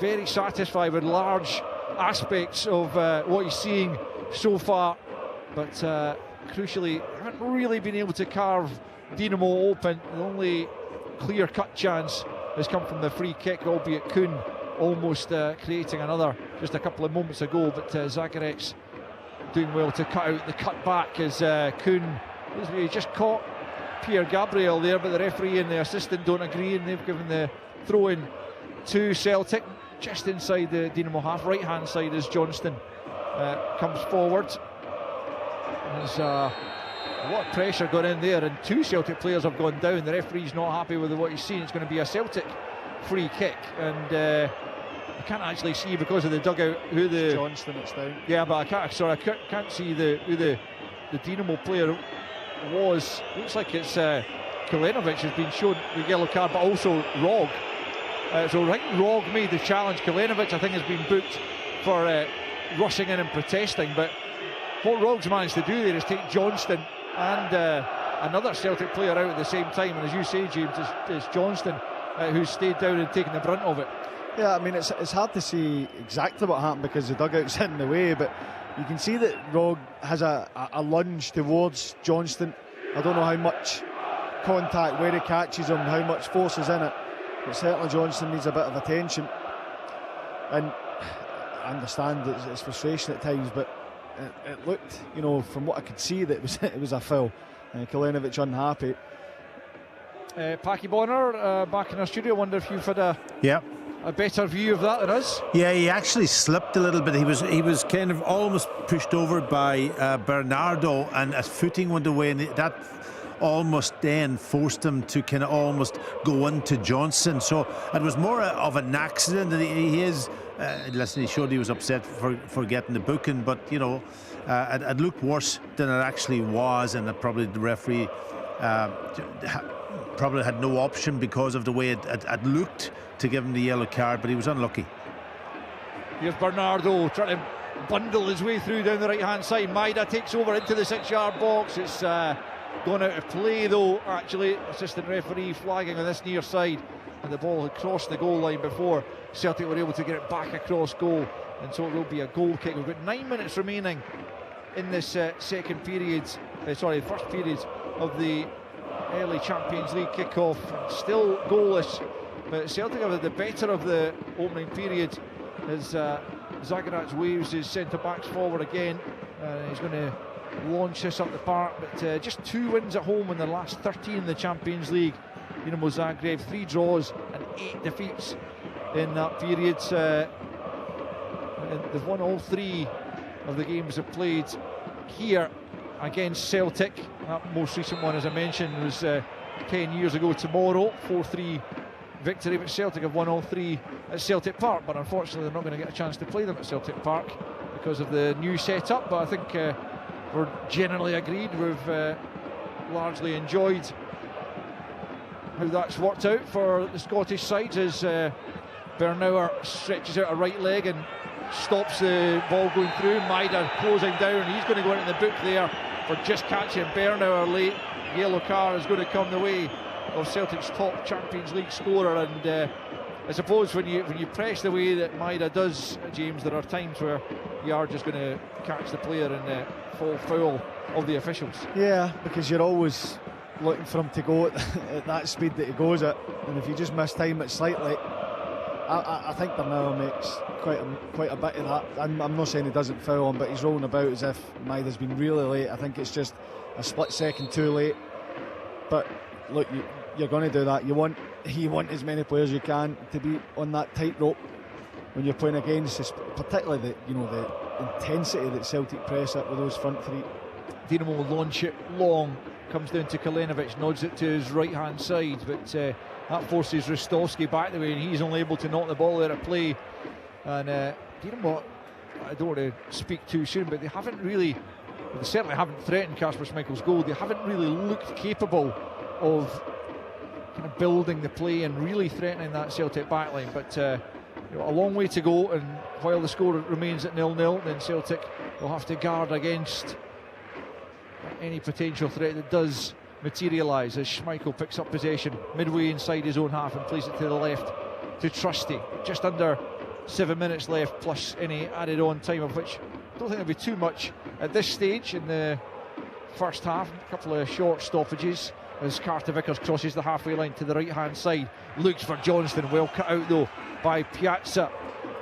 very satisfied with large aspects of what he's seeing so far, but crucially haven't really been able to carve Dinamo open. The only clear-cut chance has come from the free kick, albeit Kuhn almost creating another just a couple of moments ago, but Zagorek's doing well to cut out the cut back as Kuhn, he just caught Pierre Gabriel there, but the referee and the assistant don't agree, and they've given the throw-in to Celtic just inside the Dinamo half, right hand side as Johnston comes forward. There's a lot of pressure going in there, and 2 Celtic players have gone down. The referee's not happy with what he's seen. It's going to be a Celtic free kick, and I can't actually see because of the dugout who the Johnston, it's down. Yeah, but I can't see who the Dinamo player was. Looks like it's Kalenovic has been shown the yellow card, but also Rog. So I think Rog made the challenge. Kalenovic, I think, has been booked for rushing in and protesting, but what Rog's managed to do there is take Johnston and another Celtic player out at the same time, and as you say, James, it's Johnston who's stayed down and taken the brunt of it. Yeah, I mean, it's hard to see exactly what happened because the dugout's in the way, but you can see that Rog has a lunge towards Johnston. I don't know how much contact, where he catches him, how much force is in it, but certainly Johnston needs a bit of attention. And I understand it's frustration at times, but it looked, from what I could see, that it was a foul. Kalenovic unhappy. Packy Bonner back in our studio. I wonder if you've had a better view of that than us. Yeah, he actually slipped a little bit. He was kind of almost pushed over by Bernardo, and his footing went away, and that almost then forced him to kind of almost go into Johnson. So it was more of an accident, and he is listen, he showed he was upset for getting the booking, but it looked worse than it actually was, and probably the referee probably had no option because of the way it looked to give him the yellow card, but he was unlucky. Here's Bernardo trying to bundle his way through down the right hand side. Maida takes over into the 6-yard box. It's gone out of play though, actually. Assistant referee flagging on this near side, and the ball had crossed the goal line before Celtic were able to get it back across goal, and so it will be a goal kick. We've got 9 minutes remaining in this first period of the early Champions League kick-off. Still goalless, but Celtic have had the better of the opening period as Zagreb waves his centre-backs forward again. He's going to launch this up the park, but just 2 wins at home in the last 13 in the Champions League. Dinamo Zagreb, 3 draws and 8 defeats in that period. They've won all 3 of the games they've played here against Celtic. That most recent one, as I mentioned, was 10 years ago tomorrow, 4-3 victory, but Celtic have won all 3 at Celtic Park, but unfortunately they're not going to get a chance to play them at Celtic Park because of the new setup. But I think we're generally agreed, we've largely enjoyed how that's worked out for the Scottish sides, as Bernauer stretches out a right leg and stops the ball going through. Maida closing down, he's going to go into the book there for just catching Bernauer late. Yellow card is going to come the way of Celtic's top Champions League scorer, and I suppose when you press the way that Maida does, James, there are times where you are just going to catch the player and fall foul of the officials. Yeah, because you're always looking for him to go at that speed that he goes at, and if you just miss time it slightly, I think Bernauer makes quite a bit of that. I'm not saying he doesn't foul him, but he's rolling about as if Maida's been really late. I think it's just a split second too late. But look, you're going to do that. You want as many players as you can to be on that tightrope when you're playing against this, particularly the intensity that Celtic press at with those front 3. Dinamo will launch it long, comes down to Kalenovic, nods it to his right hand side, but that forces Ristovski back the way, and he's only able to knock the ball out of play. And Dinamo, I don't want to speak too soon, but they certainly haven't threatened Kasper Schmeichel's goal. They haven't really looked capable of kind of building the play and really threatening that Celtic backline. But a long way to go, and while the score remains at 0-0, then Celtic will have to guard against any potential threat that does materialise, as Schmeichel picks up possession midway inside his own half and plays it to the left to Trusty. Just under 7 minutes left, plus any added on time, of which I don't think there'll be too much at this stage in the first half. A couple of short stoppages as Carter Vickers crosses the halfway line to the right hand side, looks for Johnston, well cut out though by Piazza,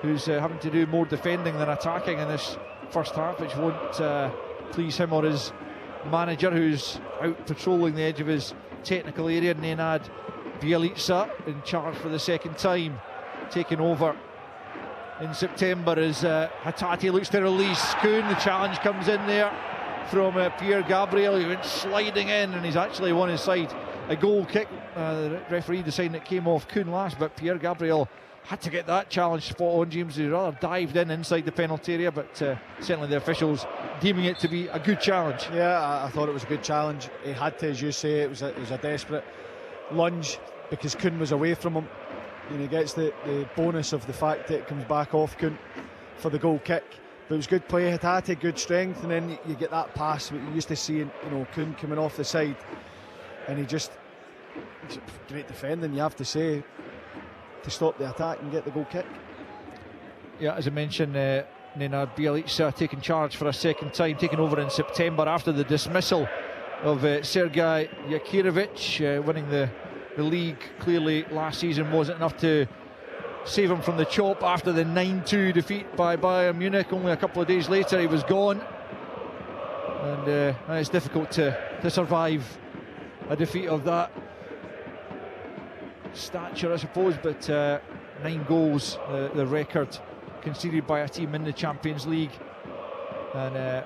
who's having to do more defending than attacking in this first half, which won't please him or his manager, who's out patrolling the edge of his technical area. Nenad Bjelica in charge for the second time, taking over in September as Hatate looks to release Kuhn. The challenge comes in there from Pierre Gabriel. He went sliding in, and he's actually won his side a goal kick. The referee deciding it came off Kuhn last, but Pierre Gabriel had to get that challenge spot on. James, he rather dived in inside the penalty area, but certainly the officials deeming it to be a good challenge. Yeah, I thought it was a good challenge. He had to, as you say, it was a desperate lunge because Kuhn was away from him, and he gets the bonus of the fact that it comes back off Kuhn for the goal kick. But it was good play, Hatate, good strength, and then you get that pass what you used to see, Kuhn coming off the side, and it's great defending, you have to say, to stop the attack and get the goal kick. Yeah, as I mentioned, Nenad Bjelica taking charge for a second time, taking over in September after the dismissal of Sergei Yakirovich. Winning the league clearly last season wasn't enough to save him from the chop after the 9-2 defeat by Bayern Munich. Only a couple of days later he was gone, and it's difficult to survive a defeat of that stature, I suppose. But 9 goals, the record conceded by a team in the Champions League, and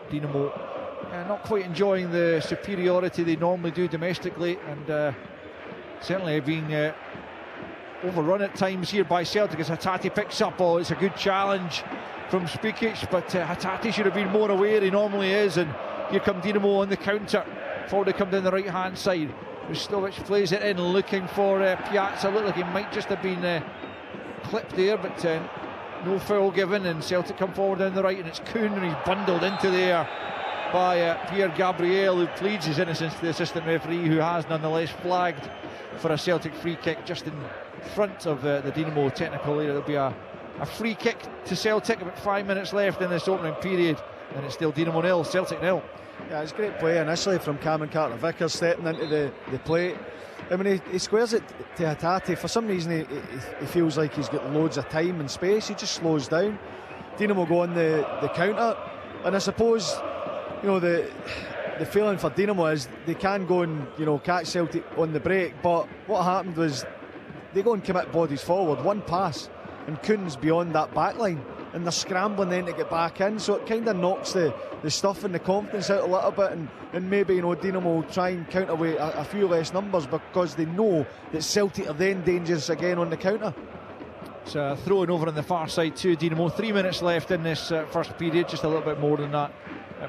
Dinamo not quite enjoying the superiority they normally do domestically, and certainly being overrun at times here by Celtic as Hatate picks up. Oh, it's a good challenge from Spikic, but Hatate should have been more aware, he normally is, and here come Dinamo on the counter. Forward they come down the right hand side. Ristovic plays it in, looking for Piazza. Looked like he might just have been clipped there, but no foul given, and Celtic come forward down the right, and it's Kuhn, and he's bundled into there by Pierre Gabriel, who pleads his innocence to the assistant referee, who has nonetheless flagged for a Celtic free kick just in front of the Dinamo technical area. There'll be a free kick to Celtic, about 5 minutes left in this opening period. and it's still Dinamo 0, Celtic 0. Yeah, it's great play initially from Cameron Carter-Vickers stepping into the plate. I mean, he squares it to Hatate. For some reason, he feels like he's got loads of time and space. He just slows down. Dinamo go on the counter, and I suppose, you know, the feeling for Dinamo is they can go and, you know, catch Celtic on the break. But what happened was they go and commit bodies forward, one pass, and Kuhn's beyond that back line, and they're scrambling then to get back in. So it kind of knocks the stuff and the confidence out a little bit, and maybe, you know, Dinamo will try and counter away a few less numbers because they know that Celtic are then dangerous again on the counter. It's thrown over on the far side to Dinamo. 3 minutes left in this first period, just a little bit more than that,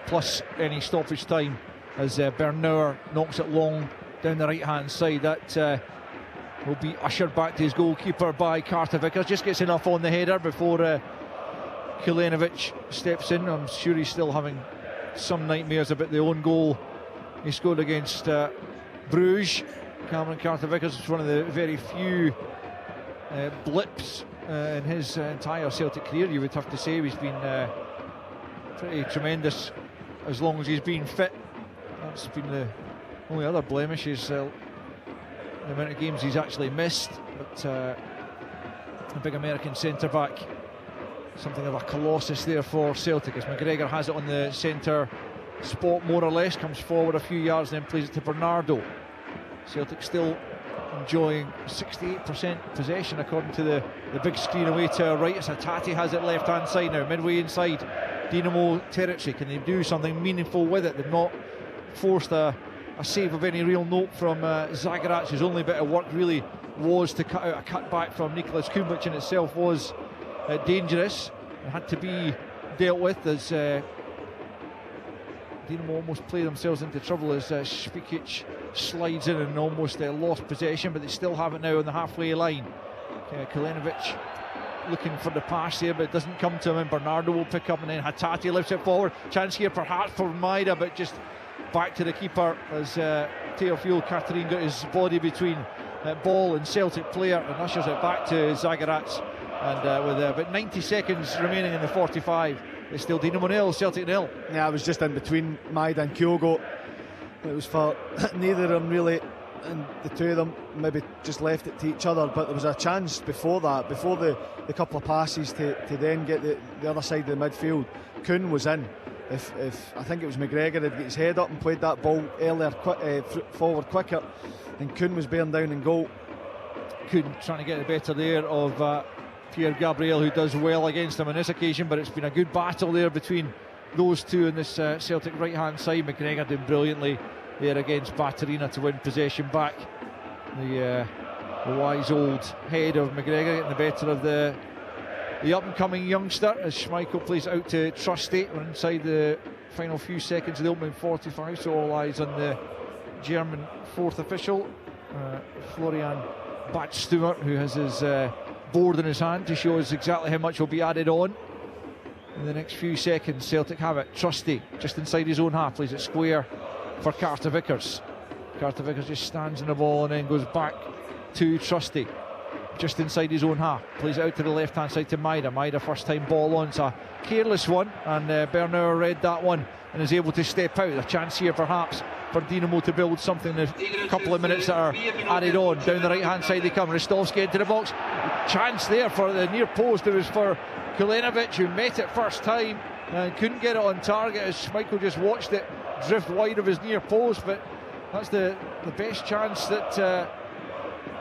plus any stoppage time as Bernauer knocks it long down the right hand side. That will be ushered back to his goalkeeper by Carter-Vickers. Just gets enough on the header before Kulenovic steps in. I'm sure he's still having some nightmares about the own goal he scored against Bruges. Cameron Carter-Vickers is one of the very few blips in his entire Celtic career, you would have to say. He's been pretty tremendous as long as he's been fit. That's been the only other blemish, is the amount of games he's actually missed. But a big American centre-back, something of a colossus there for Celtic, as McGregor has it on the centre spot more or less, comes forward a few yards, then plays it to Bernardo. Celtic still enjoying 68% possession according to the big screen away to our right, as Hatate has it left hand side now, midway inside Dinamo territory. Can they do something meaningful with it? They've not forced a save of any real note from Zagreb, whose only bit of work really was to cut out a cutback from Nicholas Kuhn, which in itself was dangerous and had to be dealt with, as Dinamo almost play themselves into trouble as Špikic slides in and almost lost possession, but they still have it now on the halfway line. Kulenovic looking for the pass here, but it doesn't come to him, and Bernardo will pick up, and then Hatate lifts it forward. Chance here perhaps for Maida, but just back to the keeper as Teofil Catherine got his body between ball and Celtic player and ushers it back to Zagreb. And with about 90 seconds remaining in the 45, it's still Dinamo 0, Celtic 0. Yeah, I was just in between Maida and Kyogo. It was for neither of them really, and the two of them maybe just left it to each other, but there was a chance before that, before the couple of passes to then get the other side of the midfield. Kuhn was in. If I think it was McGregor had got his head up and played that ball earlier, forward quicker, and Kuhn was bearing down in goal. Kuhn trying to get the better there of Pierre Gabriel, who does well against him on this occasion, but it's been a good battle there between those two on this Celtic right hand side. McGregor doing brilliantly there against Baturina to win possession back. The wise old head of McGregor getting the better of the up and coming youngster, as Schmeichel plays out to Trusty. We're inside the final few seconds of the opening 45, so all eyes on the German fourth official, Florian Bach-Stewart, who has his board in his hand to show us exactly how much will be added on in the next few seconds. Celtic have it. Trusty just inside his own half, plays it square for Carter-Vickers. Carter-Vickers just stands in the ball and then goes back to Trusty just inside his own half, plays it out to the left hand side to Maida. Maida first time ball on, it's a careless one, and Bernauer read that one and is able to step out. A chance here perhaps for Dinamo to build something in a couple of minutes that are added on. Down the right hand side they come, Ristovski into the box, chance there for the near post. It was for Kulenovic, who met it first time and couldn't get it on target, as Michael just watched it drift wide of his near post. But that's the best chance that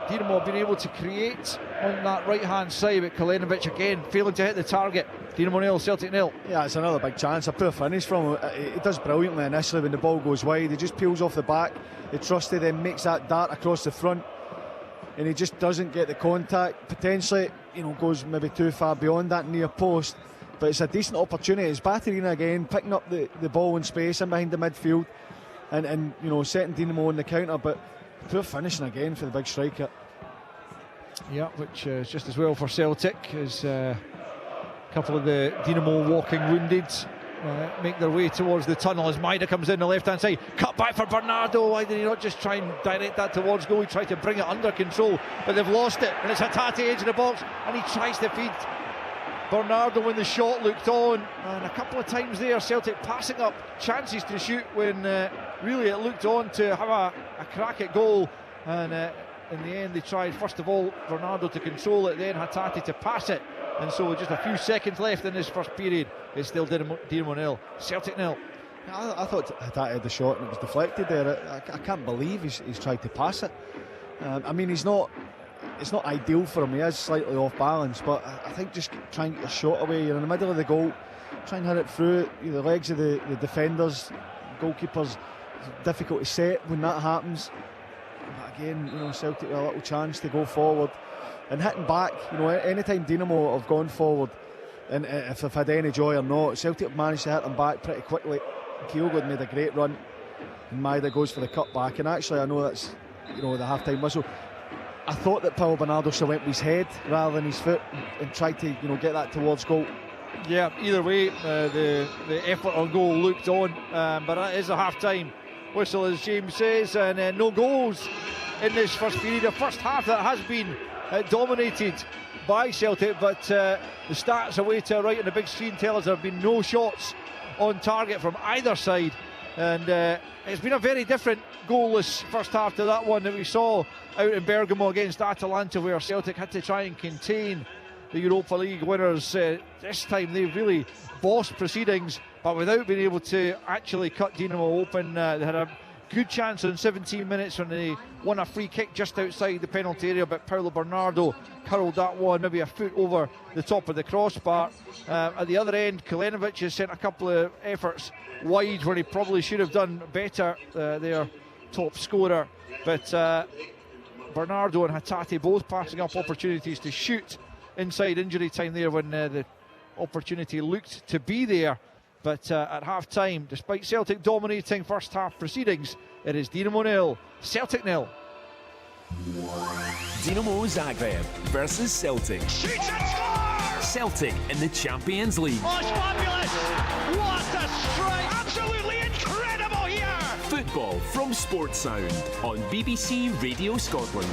Dinamo have been able to create on that right hand side, but Kulenovic again failing to hit the target. Dinamo 0, Celtic 0. Yeah, it's another big chance, a poor finish from him. He does brilliantly initially when the ball goes wide. He just peels off the back, the Trusty then makes that dart across the front, and he just doesn't get the contact. Potentially, you know, goes maybe too far beyond that near post, but it's a decent opportunity. It's Baturina again picking up the ball in space in behind the midfield and you know, setting Dinamo on the counter, but poor finishing again for the big striker. Yeah, which is just as well for Celtic, as a couple of the Dinamo walking wounded make their way towards the tunnel as Maida comes in the left hand side. Cut back for Bernardo. Why did he not just try and direct that towards goal? He tried to bring it under control, but they've lost it, and it's Hatate into the box, and he tries to feed Bernardo when the shot looked on, and a couple of times there Celtic passing up chances to shoot when really it looked on to have a crack at goal, and in the end they tried first of all Bernardo to control it, then Hatate to pass it, and so with just a few seconds left in this first period it's still Dinamo 0, Celtic 0. I thought Hatate had the shot and it was deflected there. I can't believe he's tried to pass it. I mean, it's not ideal for him. He is slightly off balance, but I think just try and get a shot away. You're in the middle of the goal, try and hit it through the legs of the defenders, goalkeepers. It's difficult to set when that happens. But again, Celtic with a little chance to go forward and hitting back. Anytime Dinamo have gone forward, and if they've had any joy or not, Celtic have managed to hit them back pretty quickly. Kyogo had made a great run, and Maeda goes for the cut back. And actually, I know that's the half-time whistle. I thought that Paulo Bernardo should have went with his head rather than his foot and tried to get that towards goal. Yeah, either way, the effort on goal looked on, but that is a half-time whistle, as James says, and no goals in this first period. The first half that has been dominated by Celtic, but the stats away to right on the big screen tell us there have been no shots on target from either side, and it's been a very different goalless first half to that one that we saw out in Bergamo against Atalanta, where Celtic had to try and contain the Europa League winners. This time they've really bossed proceedings, but without being able to actually cut Dinamo open. They had a good chance in 17 minutes when they won a free kick just outside the penalty area, but Paulo Bernardo curled that one maybe a foot over the top of the crossbar. At the other end, Kalenovic has sent a couple of efforts wide where he probably should have done better, their top scorer, but Bernardo and Hatate both passing up opportunities to shoot inside injury time there when the opportunity looked to be there. But at half time, despite Celtic dominating first half proceedings, it is Dinamo 0, Celtic 0. Dinamo Zagreb versus Celtic. Shoots and scores! Celtic in the Champions League. Oh, it's fabulous! What a strike! Absolutely incredible here! Football from Sports Sound on BBC Radio Scotland.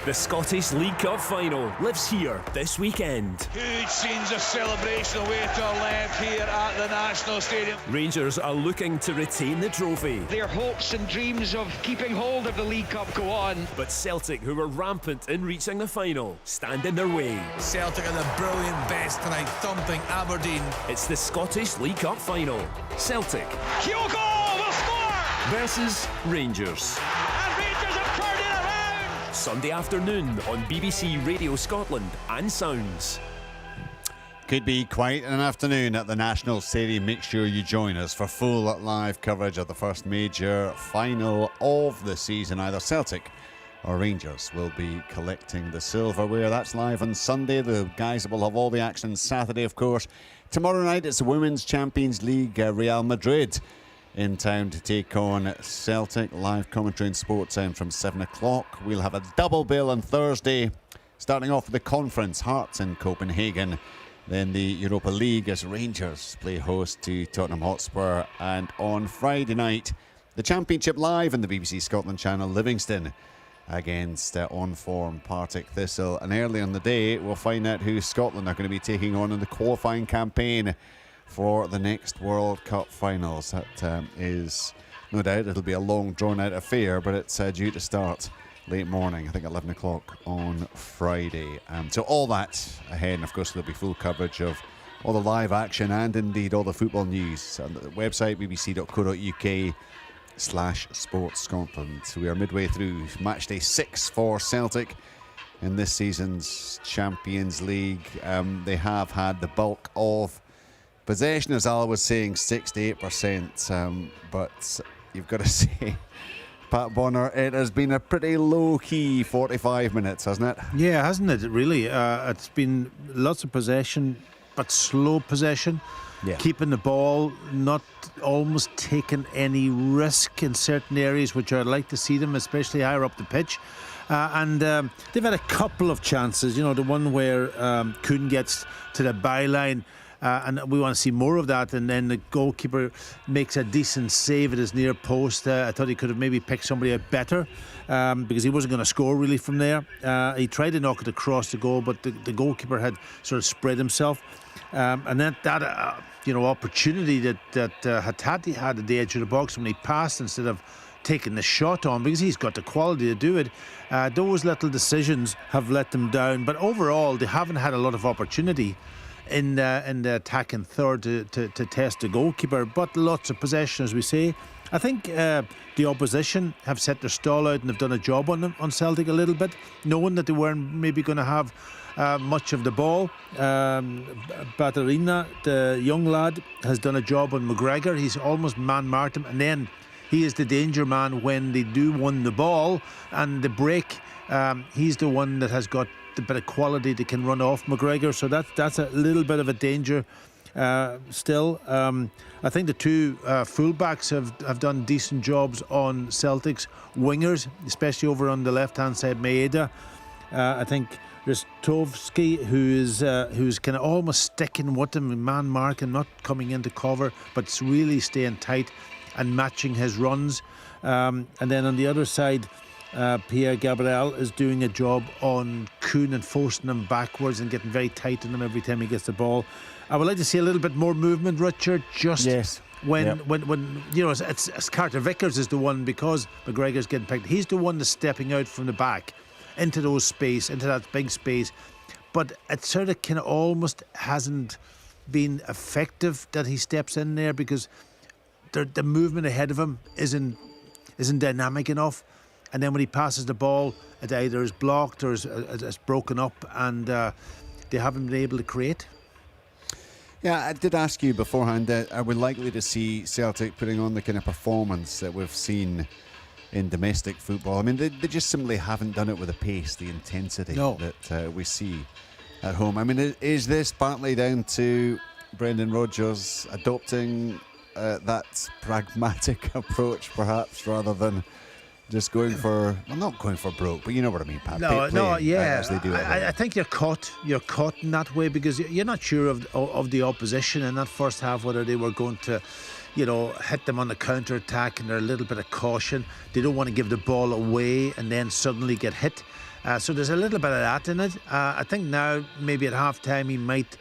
The Scottish League Cup final lives here this weekend. Huge scenes of celebration away to our left here at the National Stadium. Rangers are looking to retain the trophy. Their hopes and dreams of keeping hold of the League Cup go on. But Celtic, who were rampant in reaching the final, stand in their way. Celtic are the brilliant best tonight, thumping Aberdeen. It's the Scottish League Cup final. Celtic Kyogo will score! versus Rangers. And Rangers have turned it around! Sunday afternoon on BBC Radio Scotland and Sounds. Could be quite an afternoon at the National Stadium. Make sure you join us for full live coverage of the first major final of the season. Either Celtic or Rangers will be collecting the silverware. That's live on Sunday. The guys will have all the action Saturday, of course. Tomorrow night it's the Women's Champions League. Real Madrid in town to take on Celtic. Live commentary in Sports Sound from 7 o'clock. We'll have a double bill on Thursday, starting off with the conference, Hearts in Copenhagen. Then the Europa League as Rangers play host to Tottenham Hotspur. And on Friday night, the Championship live on the BBC Scotland channel, Livingston against on-form Partick Thistle. And early on the day, we'll find out who Scotland are going to be taking on in the qualifying campaign for the next World Cup finals. That is, no doubt, it'll be a long, drawn-out affair, but it's due to start late morning, I think 11 o'clock on Friday. So all that ahead, and of course there'll be full coverage of all the live action and indeed all the football news on the website bbc.co.uk/Sports Scotland. So we are midway through Matchday 6 for Celtic in this season's Champions League. They have had the bulk of possession, as Al was saying, 68%, but you've got to say, Pat Bonner, it has been a pretty low-key 45 minutes, hasn't it? Yeah, hasn't it, really? It's been lots of possession, but slow possession. Yeah. Keeping the ball, not almost taking any risk in certain areas, which I'd like to see them, especially higher up the pitch. And they've had a couple of chances. You know, the one where Kuhn gets to the byline, and we want to see more of that. And then the goalkeeper makes a decent save at his near post. I thought he could have maybe picked somebody out better, because he wasn't going to score really from there. He tried to knock it across the goal, but the goalkeeper had sort of spread himself. And that opportunity that Hatate had at the edge of the box when he passed instead of taking the shot on, because he's got the quality to do it. Those little decisions have let them down, but overall they haven't had a lot of opportunity in the attacking third to test the goalkeeper, but lots of possession, as we say. I think the opposition have set their stall out and have done a job on Celtic a little bit, knowing that they weren't maybe going to have much of the ball. Batarina, the young lad, has done a job on McGregor. He's almost man-marked him, and then he is the danger man when they do win the ball and the break. He's the one that has got the bit of quality that can run off McGregor, so that's a little bit of a danger still. I think the two fullbacks have done decent jobs on Celtic's wingers, especially over on the left-hand side, Maeda. I think Ristovski, who's kind of almost sticking with him, man marking, not coming into cover, but it's really staying tight and matching his runs. And then on the other side, Pierre Gabriel is doing a job on Kuhn and forcing him backwards and getting very tight on him every time he gets the ball. I would like to see a little bit more movement, Richard, just when it's Carter Vickers is the one, because McGregor's getting picked, he's the one that's stepping out from the back into that big space, but it sort of kind of almost hasn't been effective that he steps in there, because the movement ahead of him isn't dynamic enough, and then when he passes the ball, it either is blocked or is broken up, and they haven't been able to create. Yeah, I did ask you beforehand, are we likely to see Celtic putting on the kind of performance that we've seen in domestic football? I mean, they just simply haven't done it with the pace, the intensity that we see at home. I mean, is this partly down to Brendan Rodgers adopting that pragmatic approach, perhaps, rather than just going for, well, not going for broke, but you know what I mean, Pat. As they do I think you're caught in that way, because you're not sure of the opposition in that first half, whether they were going to, hit them on the counter attack, and they're a little bit of caution. They don't want to give the ball away and then suddenly get hit. So there's a little bit of that in it. I think now maybe at half time he might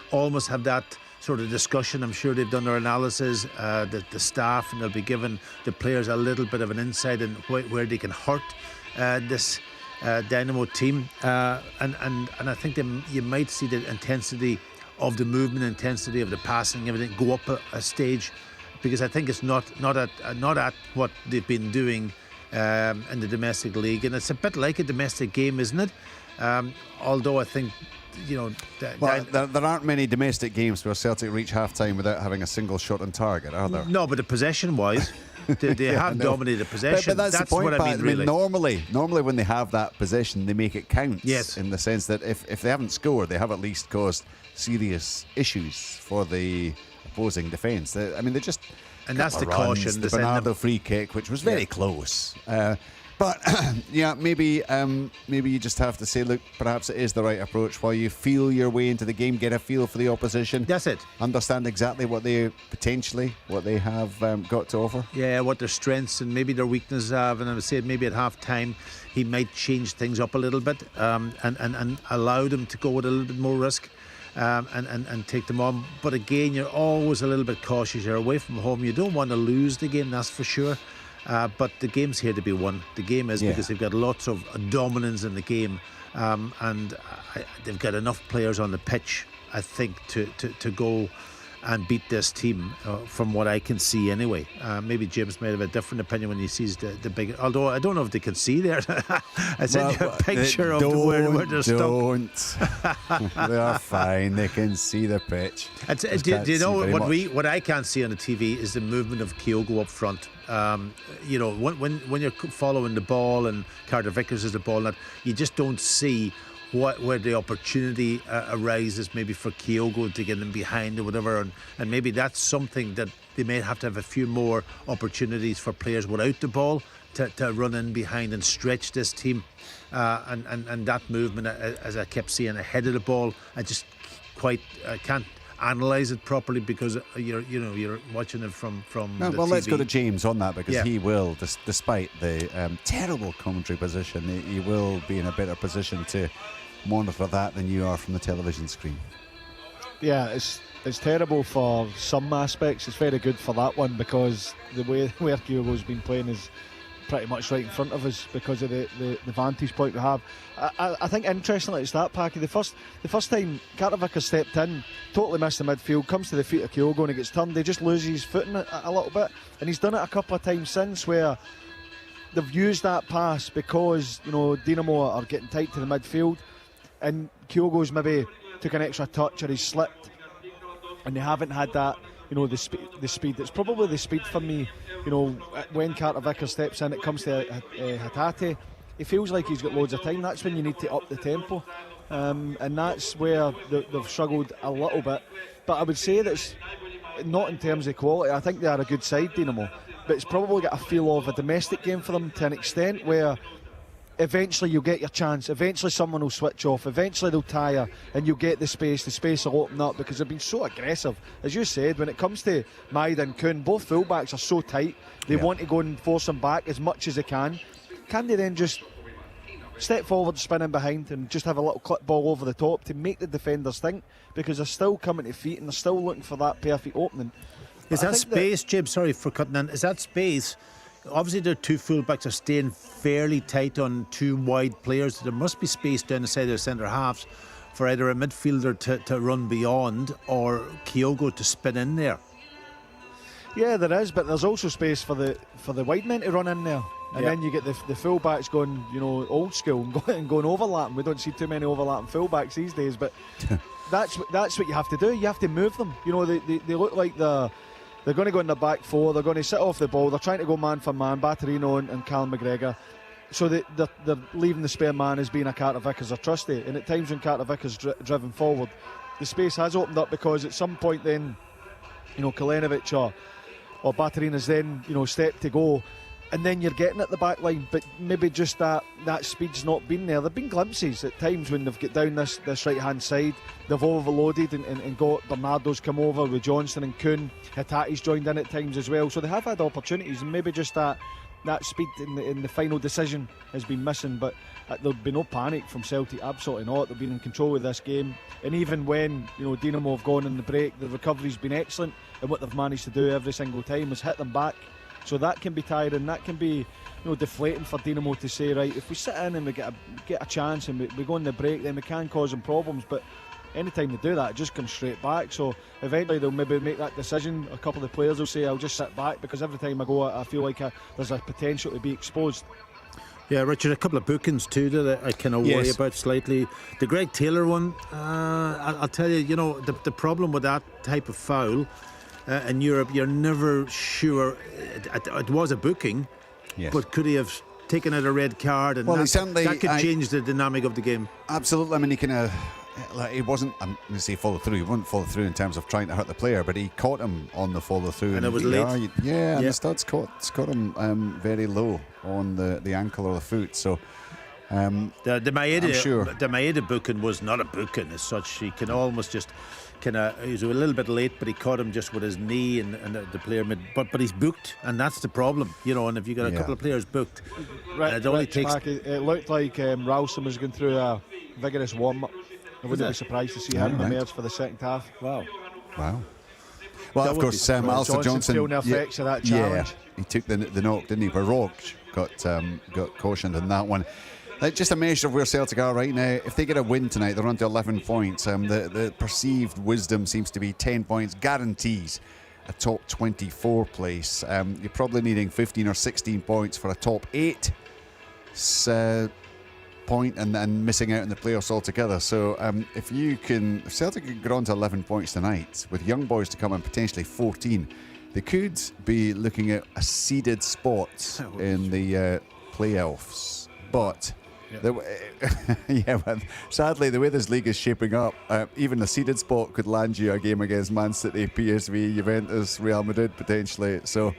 almost have that sort of discussion. I'm sure they've done their analysis, the staff, and they'll be giving the players a little bit of an insight in where they can hurt this Dynamo team, and I think you might see the intensity of the movement, intensity of the passing, everything go up a stage, because I think it's not at what they've been doing in the domestic league, and it's a bit like a domestic game, isn't it? Although I think, there aren't many domestic games where Celtic reach half-time without having a single shot on target, are there? No, but the possession-wise, they have dominated possession. But that's the point, what I mean, really. Normally when they have that possession, they make it count. Yes. In the sense that if they haven't scored, they have at least caused serious issues for the opposing defence. They just... And that's the caution. The Bernardo free kick, which was very close. But maybe you just have to say, look, perhaps it is the right approach while you feel your way into the game, get a feel for the opposition. That's it. Understand exactly what they have got to offer. Yeah, what their strengths and maybe their weaknesses have. And I would say maybe at half time he might change things up a little bit, and allow them to go with a little bit more risk. And take them on. But again, you're always a little bit cautious. You're away from home. You don't want to lose the game, that's for sure. But the game's here to be won. The game is, because they've got lots of dominance in the game, and they've got enough players on the pitch, I think, to go and beat this team, from what I can see anyway. Maybe James might have a different opinion when he sees the big... Although I don't know if they can see there. I sent you a picture of where they're stuck. They are fine. They can see the pitch. Do you know what I can't see on the TV is the movement of Kyogo up front. When you're following the ball and Carter Vickers is the ball, that you just don't see where the opportunity arises, maybe for Kyogo to get them behind or whatever, and maybe that's something that they may have to have a few more opportunities for players without the ball to run in behind and stretch this team, and that movement, as I kept seeing ahead of the ball, I just can't analyse it properly because you're watching it from No, the well, TV. let's go to James on that because Yeah. he will, despite the terrible commentary position, he will be in a better position to monitor that than you are from the television screen. Yeah, it's terrible for some aspects. It's very good for that one because the way where Kyogo's been playing is pretty much right in front of us because of the vantage point we have. I think interestingly it's that, Packy, the first time Carter Vickers stepped in, totally missed the midfield, comes to the feet of Kyogo and he gets turned, he just loses his footing a little bit, and he's done it a couple of times since where they've used that pass because Dinamo are getting tight to the midfield and Kyogo's maybe took an extra touch or he's slipped and they haven't had that, the speed. It's probably the speed for me. When Carter Vickers steps in, it comes to Hatate. He feels like he's got loads of time. That's when you need to up the tempo, and that's where they've struggled a little bit. But I would say that's not in terms of quality. I think they are a good side, Dinamo, but it's probably got a feel of a domestic game for them to an extent where eventually you'll get your chance, eventually someone will switch off, eventually they'll tire and you'll get the space will open up because they've been so aggressive. As you said, when it comes to Maida and Kuhn, both fullbacks are so tight, they want to go and force them back as much as they can. Can they then just step forward, spin in behind and just have a little clip ball over the top to make the defenders think, because they're still coming to feet and they're still looking for that perfect opening. Is that space, Jib? Sorry for cutting in. Is that space? Obviously, the two fullbacks are staying fairly tight on two wide players. There must be space down the side of the centre halves for either a midfielder to run beyond or Kyogo to spin in there. Yeah, there is, but there's also space for the wide men to run in there. And then you get the fullbacks going, old school and going overlapping. We don't see too many overlapping fullbacks these days, but that's what you have to do. You have to move them. They look like they're going to go in the back four. They're going to sit off the ball. They're trying to go man for man, Batterino and Callum McGregor. So they're leaving the spare man as being a Carter Vickers or Trusty. And at times when Carter Vickers driven forward, the space has opened up because at some point then, Kalenovic or Batterina's then, step to go. And then you're getting at the back line, but maybe just that speed's not been there. There have been glimpses at times when they've got down this right hand side, they've overloaded and got Bernardo's come over with Johnston and Kuhn. Hatate's joined in at times as well, so they have had opportunities, and maybe just that speed in the final decision has been missing. But there'll be no panic from Celtic, absolutely not. They've been in control of this game, and even when Dinamo have gone in the break, the recovery's been excellent, and what they've managed to do every single time is hit them back. So that can be tiring, that can be deflating for Dinamo to say, right, if we sit in and we get a chance and we go in the break, then we can cause them problems. But anytime they do that, it just comes straight back. So eventually they'll maybe make that decision. A couple of the players will say, I'll just sit back, because every time I go, I feel like there's a potential to be exposed. Yeah, Richard, a couple of bookings too that I kind of worry about slightly. The Greg Taylor one, I'll tell you, the problem with that type of foul in Europe, you're never sure. It was a booking, but could he have taken out a red card? And that could change the dynamic of the game. Absolutely. I mean, he wasn't, I'm going to say follow through. He wouldn't follow through in terms of trying to hurt the player, but he caught him on the follow through. And it was late. And the studs caught him very low on the ankle or the foot. So the Maeda booking was not a booking as such. He can almost just he was a little bit late, but he caught him just with his knee and the player but he's booked, and that's the problem, and if you got a couple of players booked, it only takes. It looked like Ralston was going through a vigorous warm-up. I wouldn't be surprised to see him emerge for the second half. Wow. Well, of course, Alistair Johnson feeling the effects of that challenge. He took the knock, didn't he? But Roach got cautioned in that one. Just a measure of where Celtic are right now. If they get a win tonight, they're on to 11 points. The perceived wisdom seems to be 10 points guarantees a top 24 place. You're probably needing 15 or 16 points for a top 8 point and missing out in the playoffs altogether. So if Celtic can get on to 11 points tonight with young boys to come and potentially 14, they could be looking at a seeded spot in the playoffs. But but sadly, the way this league is shaping up, even a seeded spot could land you a game against Man City, PSV, Juventus, Real Madrid potentially. So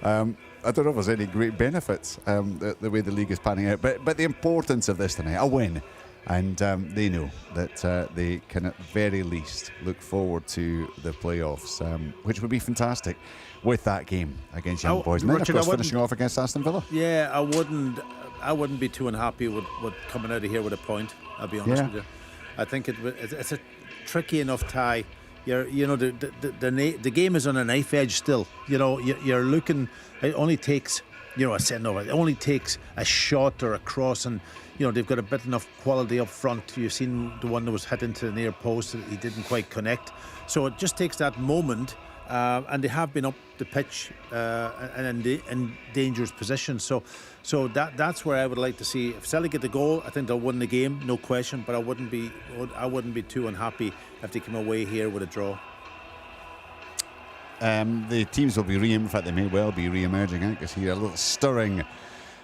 I don't know if there's any great benefits the way the league is panning out. But the importance of this tonight, a win, And they know that they can at very least look forward to the playoffs, which would be fantastic with that game against Young Boys. And then, Richard, of course, finishing off against Aston Villa. Yeah, I wouldn't be too unhappy with coming out of here with a point. I'll be honest with you. I think it's a tricky enough tie. The game is on a knife edge still. You're looking. It only takes it only takes a shot or a cross, and they've got a bit enough quality up front. You've seen the one that was hit into the near post; he didn't quite connect. So it just takes that moment, and they have been up the pitch and in dangerous positions. So that's where I would like to see if Celtic get the goal. I think they'll win the game, no question. But I wouldn't be too unhappy if they came away here with a draw. The teams will be in fact, they may well be re-emerging. I guess here a little stirring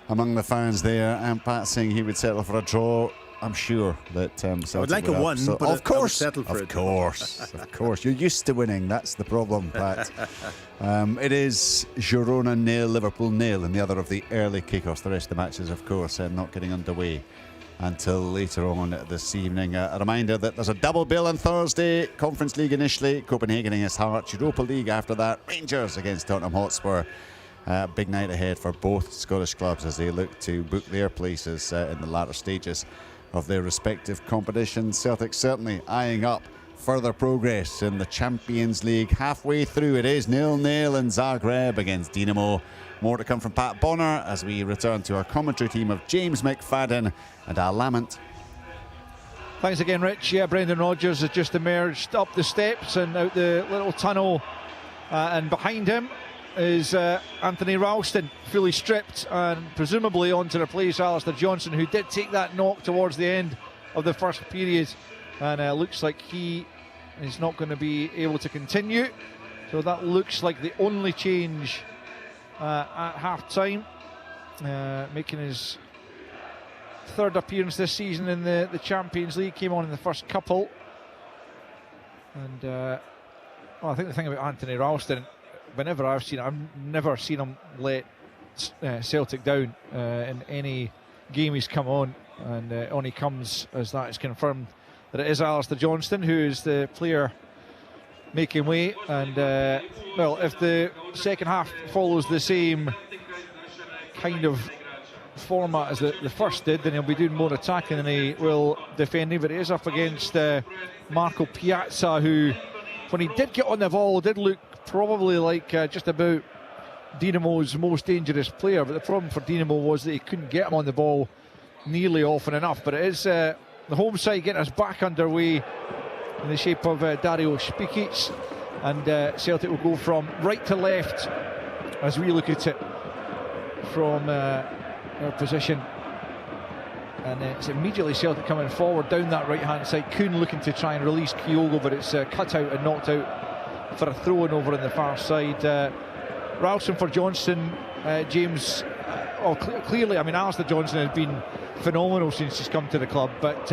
among the fans there, and Pat saying he would settle for a draw. I'm sure that Celtic I would like a win, but of course, I would settle for of course. You're used to winning. That's the problem, Pat. It is Girona 0, Liverpool 0 in the other of the early kickoffs. The rest of the matches, of course, not getting underway until later on this evening. A reminder that there's a double bill on Thursday. Conference League initially, Copenhagen against Hearts. Europa League after that, Rangers against Tottenham Hotspur. Big night ahead for both Scottish clubs as they look to book their places in the latter stages of their respective competitions. Celtic certainly eyeing up further progress in the Champions League. Halfway through, it is 0-0 in Zagreb against Dinamo. More to come from Pat Bonner as we return to our commentary team of James McFadden and Al Lamont. Thanks again, Rich. Yeah, Brendan Rodgers has just emerged up the steps and out the little tunnel, and behind him is Anthony Ralston, fully stripped and presumably on to replace Alistair Johnston, who did take that knock towards the end of the first period, and looks like he is not going to be able to continue. So that looks like the only change at half-time, making his third appearance this season in the Champions League. Came on in the first couple, and I think the thing about Anthony Ralston, whenever I've never seen him let Celtic down in any game he's come on, and on he comes as that is confirmed that it is Alistair Johnston who is the player making way. And well, if the second half follows the same kind of format as the first did, then he'll be doing more attacking than he will defending. But he is up against Marco Piazza, who, when he did get on the ball, did look probably like just about Dinamo's most dangerous player. But the problem for Dinamo was that he couldn't get him on the ball nearly often enough. But it is the home side getting us back underway in the shape of Dario Špikic, and Celtic will go from right to left as we look at it from our position. And it's immediately Celtic coming forward down that right hand side. Kuhn looking to try and release Kyogo, but it's cut out and knocked out for a throw-in over on the far side. Ralston for Johnston, James. Clearly, I mean, Alistair Johnston has been phenomenal since he's come to the club, but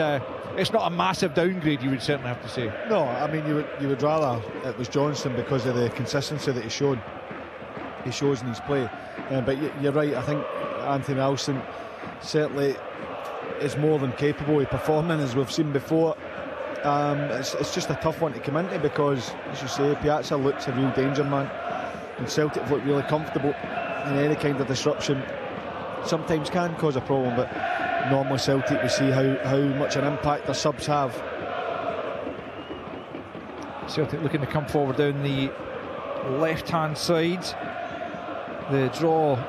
it's not a massive downgrade, you would certainly have to say. No, I mean, you would rather it was Johnston because of the consistency that he shows in his play. But you're right, I think Anthony Ralston certainly is more than capable of performing, as we've seen before. It's just a tough one to come into because, as you say, Piazza looks a real danger man, and Celtic look really comfortable, and any kind of disruption sometimes can cause a problem. But normally Celtic, we see how much an impact their subs have. Celtic looking to come forward down the left hand side. The draw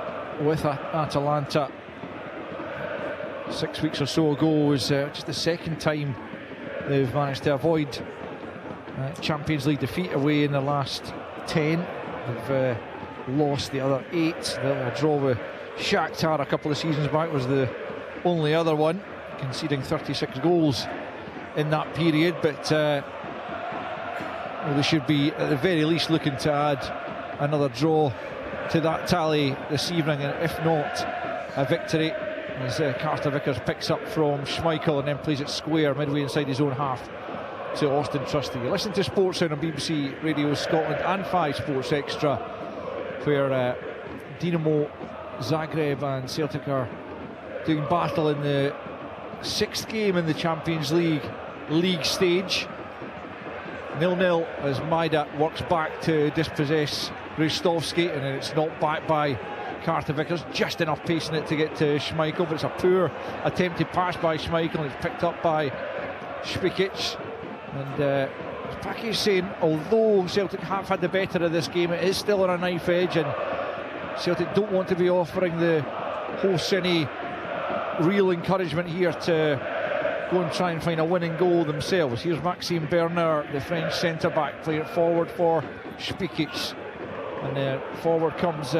with Atalanta 6 weeks or so ago was just the second time they've managed to avoid Champions League defeat away in the last 10. They've lost the other 8. The draw with Shakhtar a couple of seasons back was the only other one, conceding 36 goals in that period. But well, they should be at the very least looking to add another draw to that tally this evening, and if not, a victory, as Carter Vickers picks up from Schmeichel and then plays it square midway inside his own half to Austin Trusty. You listen to Sports Sound on BBC Radio Scotland and 5 Sports Extra, where Dinamo Zagreb and Celtic are doing battle in the sixth game in the Champions League stage. 0-0 as Maida works back to dispossess Ristovski, and then it's knocked back by Carter Vickers. Just enough pace in it to get to Schmeichel, but it's a poor attempted pass by Schmeichel, and it's picked up by Spikic. And Paki is saying, although Celtic have had the better of this game, it is still on a knife edge, and Celtic don't want to be offering the hosts any real encouragement here to go and try and find a winning goal themselves. Here's Maxime Bernard, the French centre-back, playing it forward for Spikic. And forward comes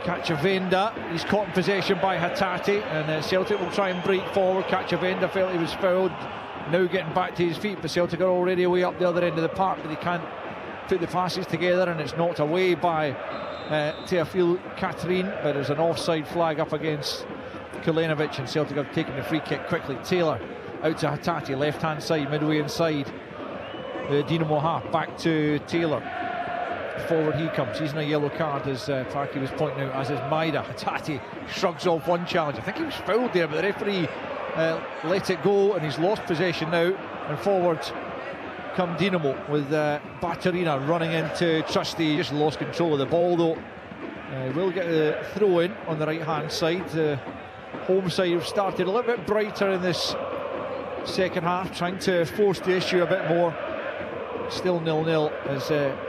Cacciavenda. He's caught in possession by Hatate, and Celtic will try and break forward. Cacciavenda felt he was fouled, now getting back to his feet, but Celtic are already away up the other end of the park, but they can't put the passes together, and it's knocked away by Teofil Catherine, but there's an offside flag up against Kulenovic, and Celtic have taken the free kick quickly. Taylor out to Hatate, left hand side, midway inside the Dinamo half, back to Taylor. Forward he comes, he's in a yellow card, as Parky was pointing out, as is Maida. Hatate shrugs off one challenge. I think he was fouled there, but the referee let it go, and he's lost possession now. And forward come Dinamo with Baturina running into Trusty. Just lost control of the ball though. Will get a throw in on the right hand side. The home side have started a little bit brighter in this second half, trying to force the issue a bit more. Still 0-0 as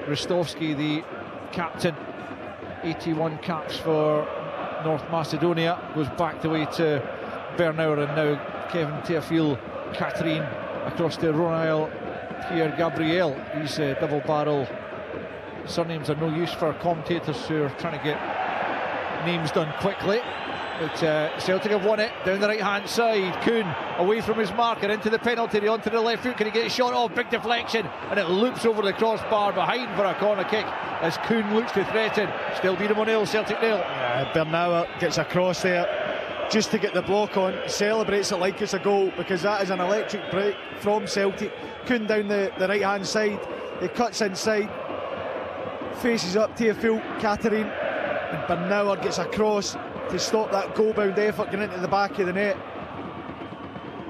Ristovski, the captain, 81 caps for North Macedonia, goes back the way to Bernard, and now Kevin Teofil Catherine across to Ronald Pierre Gabriel. These double barrel surnames are no use for commentators who are trying to get names done quickly. But Celtic have won it down the right hand side. Kuhn away from his marker into the penalty area, onto the left foot. Can he get a shot off? Big deflection, and it loops over the crossbar behind for a corner kick as Kuhn looks to threaten. Still Dinamo 0, Celtic 0. Bernauer gets across there just to get the block on, celebrates it like it's a goal, because that is an electric break from Celtic. Kuhn down the right hand side, he cuts inside, faces up Teofil Catherine, and Bernauer gets across to stop that goal-bound effort going into the back of the net.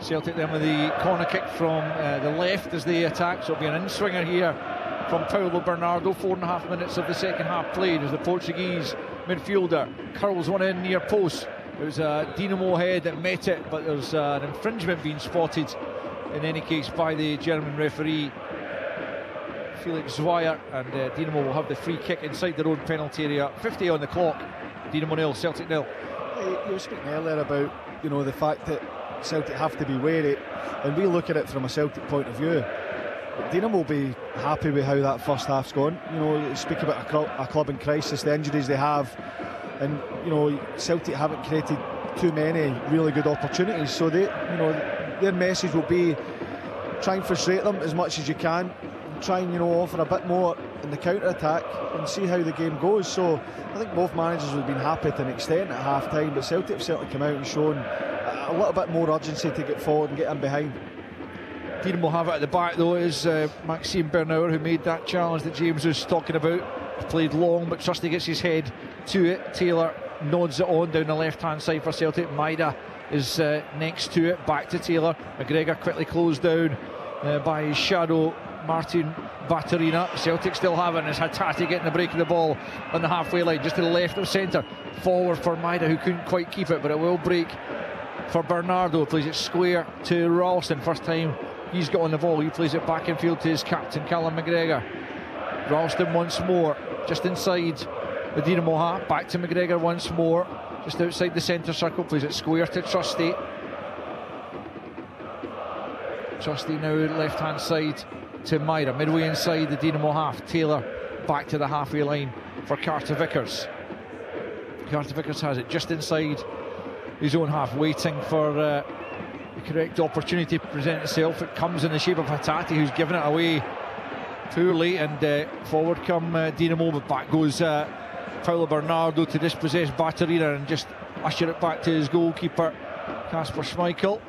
Celtic then with the corner kick from the left as they attack, so it'll be an in-swinger here from Paulo Bernardo. 4.5 minutes of the second half played as the Portuguese midfielder curls one in near post. It was a Dinamo head that met it, but there's an infringement being spotted in any case by the German referee Felix Zweier, and Dinamo will have the free kick inside their own penalty area. 50 on the clock. Dinamo 0, Celtic 0. You were speaking earlier about, you know, the fact that Celtic have to be wary, and we look at it from a Celtic point of view. Dinamo will be happy with how that first half's gone. You know, you speak about a club in crisis, the injuries they have, and you know, Celtic haven't created too many really good opportunities. So they, you know, their message will be try and frustrate them as much as you can, and try and, you know, offer a bit more in the counter attack and see how the game goes. So I think both managers would have been happy to an extent at half time, but Celtic have certainly come out and shown a little bit more urgency to get forward and get in behind. Dinamo have it at the back though, is Maxime Bernauer, who made that challenge that James was talking about. Played long, but Trusty gets his head to it. Taylor nods it on down the left hand side for Celtic. Maida is next to it, back to Taylor. McGregor quickly closed down by his shadow Martin Baturina. Celtic still have it, as Hatate getting the break of the ball on the halfway line, just to the left of centre. Forward for Maida, who couldn't quite keep it, but it will break for Bernardo. Plays it square to Ralston. First time he's got on the ball, he plays it back in field to his captain Callum McGregor. Ralston once more, just inside the Dinamo half, back to McGregor once more, just outside the centre circle, plays it square to Trusty. Trusty now left hand side to Maida, midway inside the Dinamo half. Taylor back to the halfway line for Carter Vickers. Carter Vickers has it just inside his own half, waiting for the correct opportunity to present itself. It comes in the shape of Hatate, who's given it away poorly, and forward come Dinamo, but back goes Paulo Bernardo to dispossess Baturina and just usher it back to his goalkeeper Kasper Schmeichel,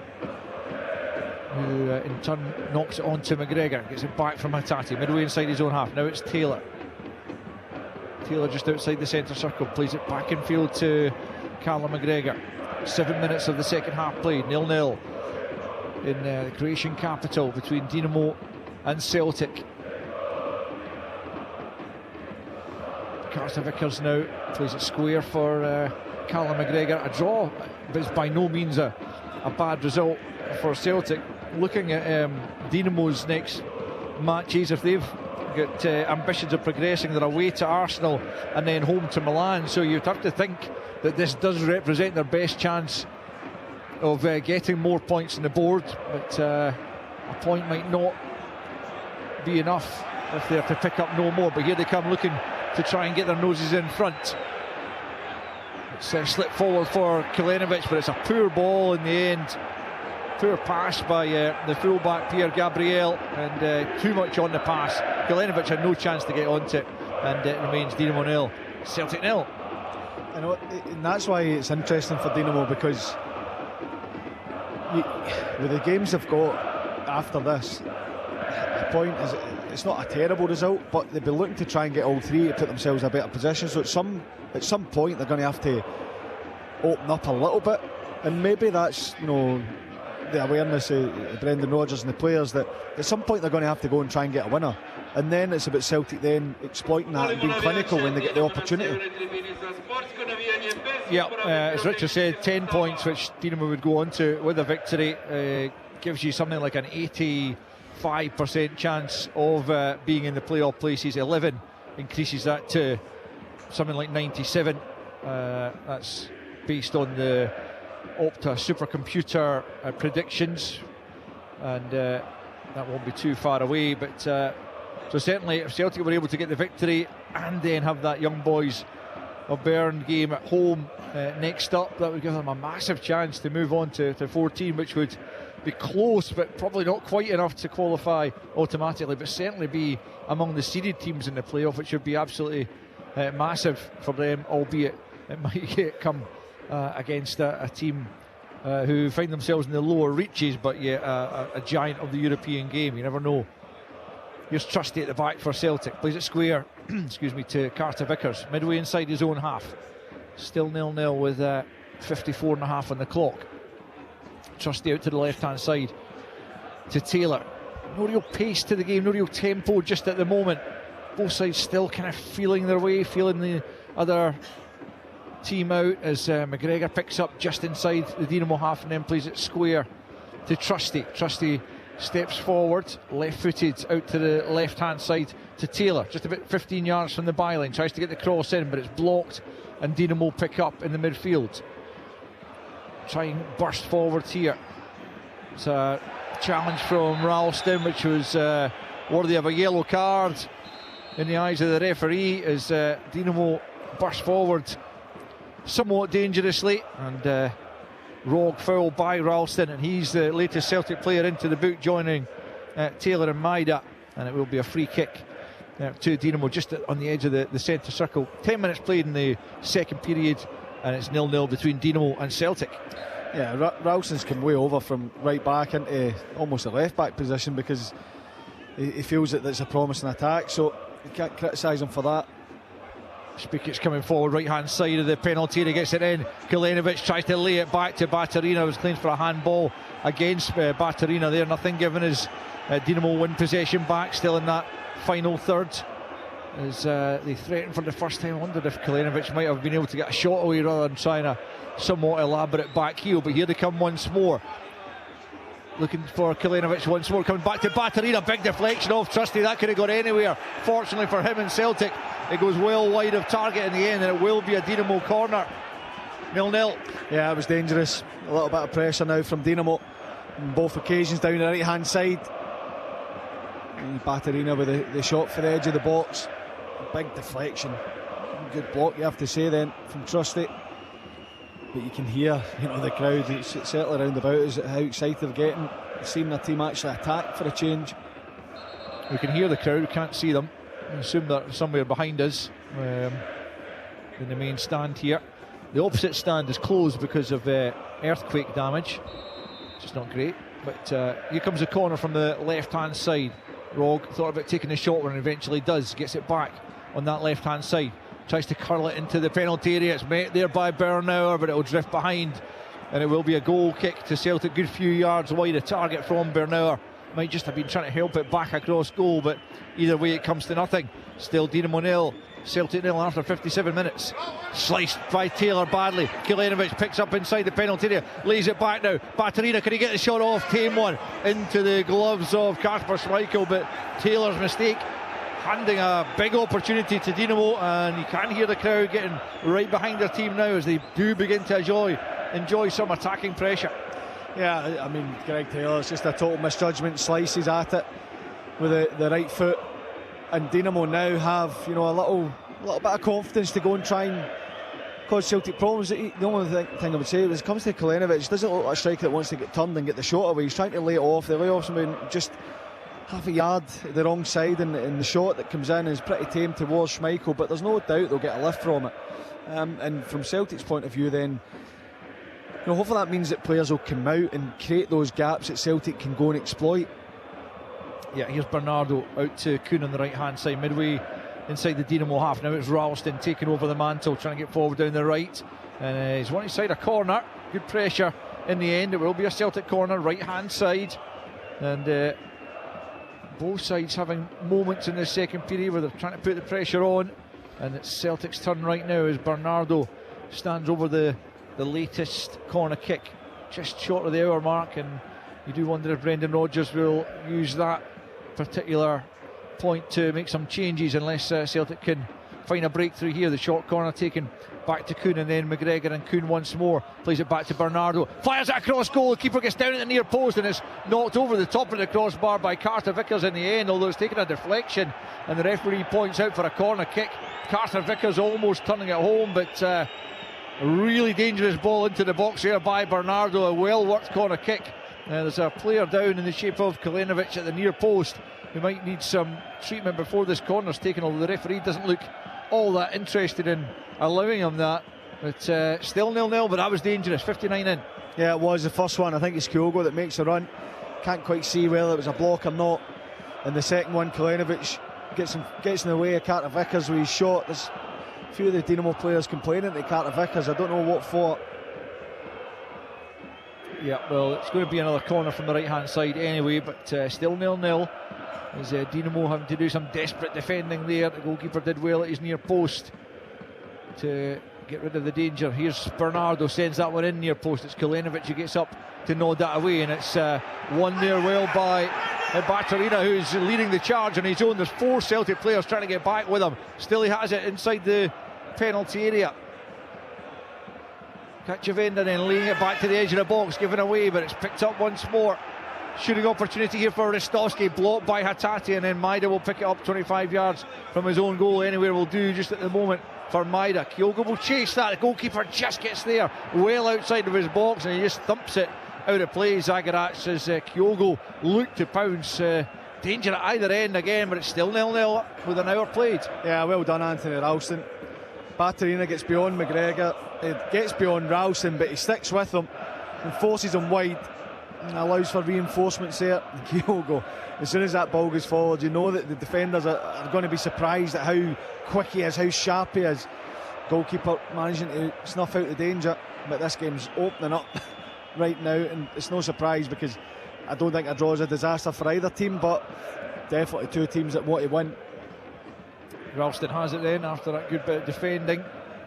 who in turn knocks it on to McGregor, gets it back from Hatate, midway inside his own half. Now it's Taylor. Taylor just outside the centre circle, plays it back in field to Callum McGregor. 7 minutes of the second half played, 0-0. in the Croatian capital between Dinamo and Celtic. Carter Vickers now plays it square for Callum McGregor. A draw, but it's by no means a bad result for Celtic. Looking at Dinamo's next matches, if they've got ambitions of progressing, they're away to Arsenal and then home to Milan, so you'd have to think that this does represent their best chance of getting more points on the board, but a point might not be enough if they're to pick up no more. But here they come, looking to try and get their noses in front. It's slipped forward for Kalinovic, but it's a poor ball in the end. Poor pass by the fullback Pierre Gabriel, and too much on the pass. Kalinovic had no chance to get onto it, and it remains Dinamo 0, Celtic 0. I know, and that's why it's interesting for Dinamo, because with the games they've got after this, the point is it's not a terrible result, but they'll be looking to try and get all three to put themselves in a better position. So at some point they're going to have to open up a little bit, and maybe that's, you know, the awareness of Brendan Rodgers and the players, that at some point they're going to have to go and try and get a winner, and then it's about Celtic then exploiting that and being clinical when they get the opportunity. Yeah, as Richard said, 10 points which Dinamo would go on to with a victory gives you something like an 85% chance of being in the playoff places. 11 increases that to something like 97. That's based on the Opta supercomputer predictions, and that won't be too far away. But so certainly if Celtic were able to get the victory and then have that young boys of Bern game at home next up, that would give them a massive chance to move on to 14, which would be close but probably not quite enough to qualify automatically, but certainly be among the seeded teams in the playoff, which would be absolutely massive for them, albeit it might come against a team who find themselves in the lower reaches, but yet a giant of the European game. You never know. Here's Trusty at the back for Celtic, plays it square excuse me, to Carter Vickers, midway inside his own half. Still 0-0 with 54.5 on the clock. Trusty out to the left hand side to Taylor. No real pace to the game, no real tempo just at the moment. Both sides still kind of feeling their way, feeling the other team out, as McGregor picks up just inside the Dinamo half and then plays it square to Trusty. Trusty steps forward, left-footed out to the left-hand side to Taylor, just about 15 yards from the byline. Tries to get the cross in, but it's blocked, and Dinamo pick up in the midfield. Try and burst forward here. It's a challenge from Ralston, which was worthy of a yellow card in the eyes of the referee, as Dinamo burst forward somewhat dangerously, and rogue foul by Ralston, and he's the latest Celtic player into the boot, joining Taylor and Maida, and it will be a free kick to Dinamo just on the edge of the centre circle. 10 minutes played in the second period, and it's 0-0 between Dinamo and Celtic. Yeah, Ralston's come way over from right back into almost a left back position, because he feels that there's a promising attack, so you can't criticise him for that. Spikic's coming forward, right hand side of the penalty area, gets it in. Kalinovic tries to lay it back to Baturina, was claimed for a handball against Baturina there. Nothing given as Dinamo win possession back, still in that final third, as they threaten for the first time. I wondered if Kalinovic might have been able to get a shot away rather than trying a somewhat elaborate back heel, but here they come once more. Looking for Kalinovic once more, coming back to Baturina, big deflection off Trusty, that could have gone anywhere. Fortunately for him and Celtic, it goes well wide of target in the end, and it will be a Dinamo corner. 0-0. Yeah, it was dangerous. A little bit of pressure now from Dinamo on both occasions down the right hand side. And Baturina with the shot for the edge of the box. Big deflection. Good block, you have to say then, from Trusty. But you can hear, the crowd, it's certainly round about, is how excited they're getting, seeing their team actually attack for a change. We can hear the crowd, we can't see them. I assume they're somewhere behind us in the main stand here. The opposite stand is closed because of earthquake damage, which is not great. But here comes a corner from the left-hand side. Rog thought about taking the shot and eventually does, gets it back on that left-hand side. Tries to curl it into the penalty area. It's met there by Bernauer, but it'll drift behind and it will be a goal kick to Celtic, good few yards wide. A target from Bernauer, might just have been trying to help it back across goal, but either way it comes to nothing. Still Dinamo 0, Celtic 0 after 57 minutes. Sliced by Taylor badly. Kilenovic picks up inside the penalty area, lays it back now. Baturina, can he get the shot off? Tame one into the gloves of Kasper Schmeichel, but Taylor's mistake handing a big opportunity to Dinamo, and you can hear the crowd getting right behind their team now as they do begin to enjoy some attacking pressure. Yeah, I mean, Greg Taylor's just a total misjudgment, slices at it with the right foot, and Dinamo now have, you know, a little bit of confidence to go and try and cause Celtic problems. The only thing I would say is, when it comes to Kilenovic, doesn't look like a striker that wants to get turned and get the shot away. He's trying to lay it off. They lay off something just half a yard the wrong side, and the shot that comes in is pretty tame towards Schmeichel, but there's no doubt they'll get a lift from it. And from Celtic's point of view then, you know, hopefully that means that players will come out and create those gaps that Celtic can go and exploit. Yeah, here's Bernardo out to Kuhn on the right hand side, midway inside the Dinamo half. Now it's Ralston taking over the mantle, trying to get forward down the right, and he's one inside a corner. Good pressure in the end. It will be a Celtic corner, right hand side, and both sides having moments in the second period where they're trying to put the pressure on, and it's Celtic's turn right now as Bernardo stands over the latest corner kick, just short of the hour mark, and you do wonder if Brendan Rodgers will use that particular point to make some changes, unless Celtic can find a breakthrough here. The short corner taken back to Kuhn, and then McGregor, and Kuhn once more plays it back to Bernardo, fires it across goal. The keeper gets down at the near post, and it's knocked over the top of the crossbar by Carter Vickers in the end, although it's taken a deflection, and the referee points out for a corner kick. Carter Vickers almost turning it home, but a really dangerous ball into the box here by Bernardo. A well worked corner kick. There's a player down in the shape of Kilenovic at the near post who might need some treatment before this corner's taken, although the referee doesn't look all that interested in allowing him that. But still 0-0, but that was dangerous. 59 in. Yeah, it was the first one. I think it's Kyogo that makes the run. Can't quite see whether it was a block or not. And the second one, Kilenovic gets in the way of Carter Vickers with his shot. There's a few of the Dinamo players complaining to Carter Vickers. I don't know what for. Yeah, well, it's going to be another corner from the right hand side anyway, but still 0-0. As Dinamo having to do some desperate defending there. The goalkeeper did well at his near post to get rid of the danger. Here's Bernardo, sends that one in near post. It's Kilenovic who gets up to nod that away, and it's won there well by Baturina, who's leading the charge on his own. There's 4 Celtic players trying to get back with him. Still he has it inside the penalty area. Cacciavenda then laying it back to the edge of the box, given away, but it's picked up once more. Shooting opportunity here for Ristovski, blocked by Hatate, and then Maida will pick it up 25 yards from his own goal. Anywhere will do just at the moment for Maida. Kyogo will chase that. The goalkeeper just gets there, well outside of his box, and he just thumps it out of play. Zagarach as Kyogo looked to pounce. Danger at either end again, but it's still 0-0 with an hour played. Yeah, well done, Anthony Ralston. Baturina gets beyond McGregor, gets beyond Ralston, but he sticks with him and forces him wide and allows for reinforcements there. Kyogo, as soon as that ball goes forward, you know that the defenders are going to be surprised at how quick he is, how sharp he is. Goalkeeper managing to snuff out the danger, but this game's opening up right now, and it's no surprise because I don't think a draw is a disaster for either team, but definitely 2 teams that want to win. Ralston has it then after that good bit of defending.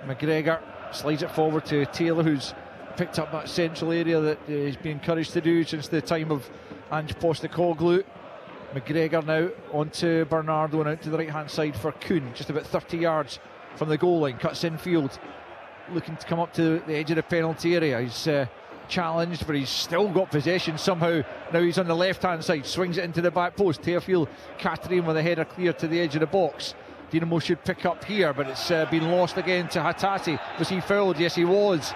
McGregor slides it forward to Taylor, who's picked up that central area that he's been encouraged to do since the time of Ange Postecoglou. McGregor now onto Bernardo and out to the right hand side for Kuhn, just about 30 yards from the goal line, cuts infield, looking to come up to the edge of the penalty area. He's challenged, but he's still got possession somehow. Now he's on the left hand side, swings it into the back post. Teofil Catherine with a header clear to the edge of the box. Dinamo should pick up here, but it's been lost again to Hatate. Was he fouled? Yes, he was.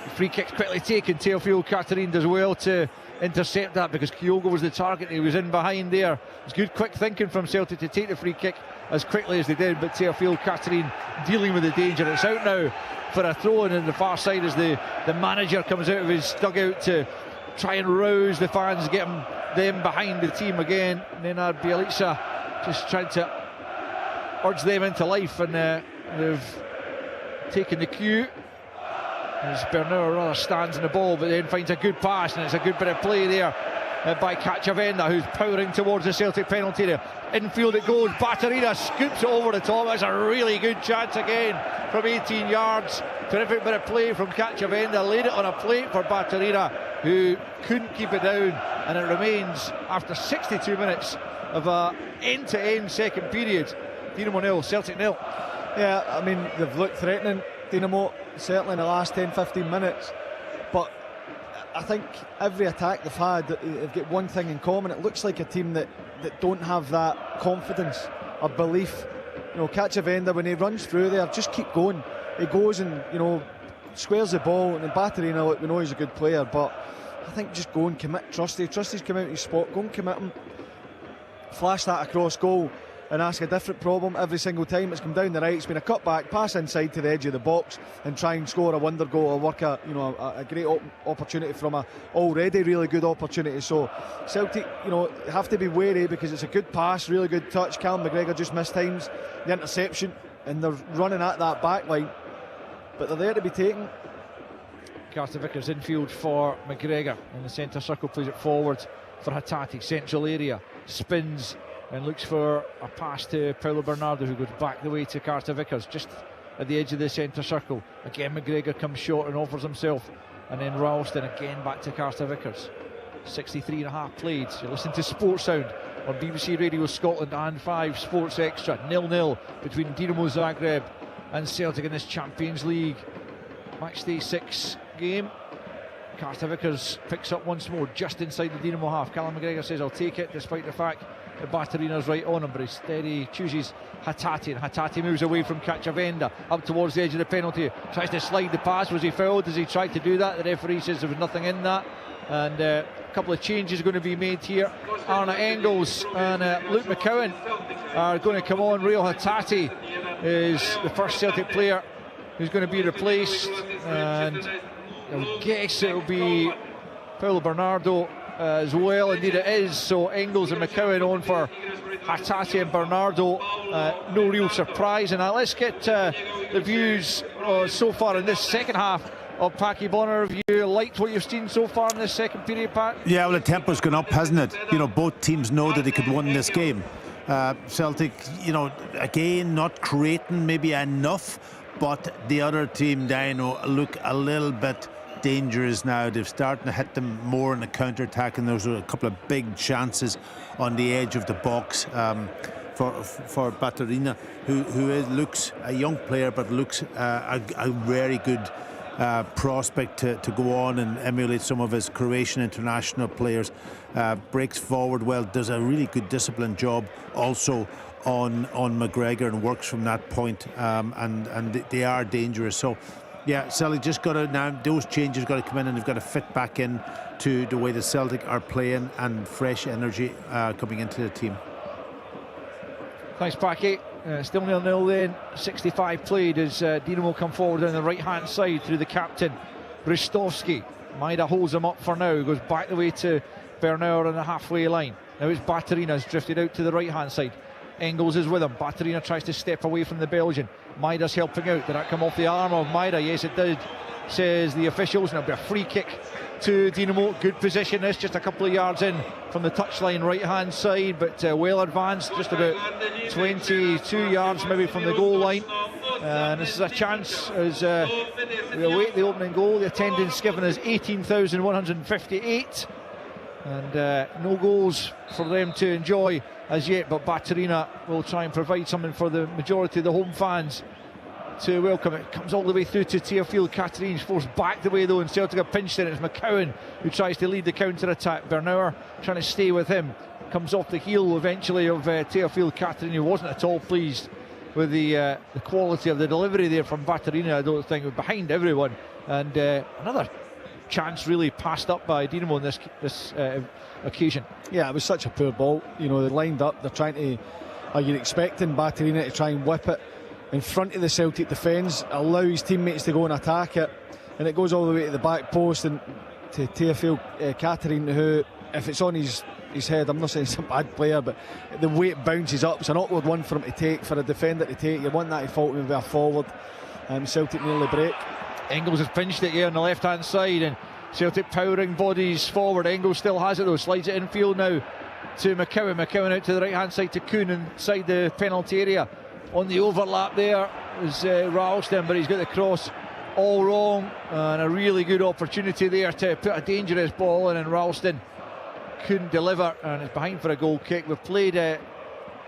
The free kick's quickly taken. Teofil Catherine does well to intercept that because Kyogo was the target. He was in behind there. It's good quick thinking from Celtic to take the free kick as quickly as they did, but Teofil Catherine dealing with the danger. It's out now for a throw-in on the far side as the manager comes out of his dugout to try and rouse the fans, get them behind the team again. Nenad Bielica just trying to urge them into life, and they've taken the cue. as Bernauer rather stands in the ball, but then finds a good pass, and it's a good bit of play there by Cacciavenda, who's powering towards the Celtic penalty area. Infield it goes, Batterina scoops it over the top. That's a really good chance again from 18 yards. Terrific bit of play from Cacciavenda, laid it on a plate for Batterina, who couldn't keep it down, and it remains after 62 minutes of a end-to-end second period. Dinamo 0, Celtic 0. Yeah, I mean, they've looked threatening, Dinamo, certainly in the last 10-15 minutes, but I think every attack they've had, they've got one thing in common. It looks like a team that don't have that confidence or belief. You know, Cacciavenda, when he runs through there, just keep going. He goes and, you know, squares the ball, and then Batterina, look, we know he's a good player, but I think just go and commit Trusty. Trusty's come out of his spot, go and commit him. Flash that across goal and ask a different problem every single time. It's come down the right, it's been a cut back, pass inside to the edge of the box and try and score a wonder goal or work a great opportunity from a already really good opportunity. So Celtic, you know, have to be wary, because it's a good pass, really good touch. Callum McGregor just mistimes the interception, and they're running at that back line, but they're there to be taken. Carter Vickers infield for McGregor in the centre circle, plays it forward for Hatate, central area, spins and looks for a pass to Paulo Bernardo, who goes back the way to Carter Vickers, just at the edge of the centre circle. Again, McGregor comes short and offers himself, and then Ralston again back to Carter Vickers. 63.5 played. You're listening to Sports Sound on BBC Radio Scotland and 5 Sports Extra. 0-0 between Dinamo Zagreb and Celtic in this Champions League Matchday 6 game. Carter Vickers picks up once more just inside the Dinamo half. Callum McGregor says, I'll take it, despite the fact that Batterina's right on him, but he's steady, chooses Hatate, and Hatate moves away from Cacciavenda up towards the edge of the penalty, tries to slide the pass. Was he fouled as he tried to do that? The referee says there was nothing in that, and a couple of changes are going to be made here. Arne Engels and Luke McCowan are going to come on. Real Hatate is the first Celtic player who's going to be replaced, and I guess it'll be Paulo Bernardo as well. Indeed it is. So Engels and McCowan on for Hatate and Bernardo. No real surprise in that. Let's get the views so far in this second half of Packie Bonner. Have you liked what you've seen so far in this second period, Pat? Yeah, well, the tempo's gone up, hasn't it? You know, both teams know that they could win this game. Celtic, you know, again, not creating maybe enough, but the other team, Dino, look a little bit dangerous now. They're starting to hit them more in the counter-attack, and there's a couple of big chances on the edge of the box for Batterina, who looks a young player, but looks a very good prospect to go on and emulate some of his Croatian international players. Breaks forward well, does a really good disciplined job also on McGregor, and works from that point, and they are dangerous. So yeah, Celtic just got to, now those changes got to come in, and they've got to fit back in to the way the Celtic are playing, and fresh energy coming into the team. Thanks, Packie. Still 0-0 then. 65 played as Dinamo come forward on the right hand side through the captain Bristovski. Maida holds him up for now, goes back the way to Bernauer on the halfway line. Now it's Batterina's drifted out to the right hand side. Engels is with him. Batterina tries to step away from the Belgian. Maida's helping out. Did that come off the arm of Maida? Yes, it did, says the officials. And it'll be a free kick to Dinamo. Good position this, just a couple of yards in from the touchline right hand side, but well advanced, just about 22 yards maybe from the goal line. And this is a chance as we await the opening goal. The attendance given is 18,158, and no goals for them to enjoy as yet, but Batterina will try and provide something for the majority of the home fans to welcome it. Comes all the way through to Teofil Catarines, forced back the way though, and Celtic have pinched it. It's McCowan who tries to lead the counter-attack. Bernauer trying to stay with him, comes off the heel eventually of Teofil Catarines, who wasn't at all pleased with the quality of the delivery there from Batterina. I don't think, behind everyone, and another chance really passed up by Dinamo on this occasion. Yeah, it was such a poor ball. You know, they're lined up, they're trying to, you're expecting Batterina to try and whip it in front of the Celtic defence, allow his teammates to go and attack it, and it goes all the way to the back post and to Teofil Catarines, who, if it's on his head, I'm not saying he's a bad player, but the way it bounces up, it's an awkward one for him to take, for a defender to take. You want that to fault maybe a forward. Celtic nearly break. Engels has pinched it here on the left hand side, and Celtic powering bodies forward. Engels still has it though, slides it infield now to McCowan. McCowan out to the right hand side to Kuhn inside the penalty area. On the overlap there is Ralston, but he's got the cross all wrong, and a really good opportunity there to put a dangerous ball in, and Ralston couldn't deliver, and it's behind for a goal kick. We've played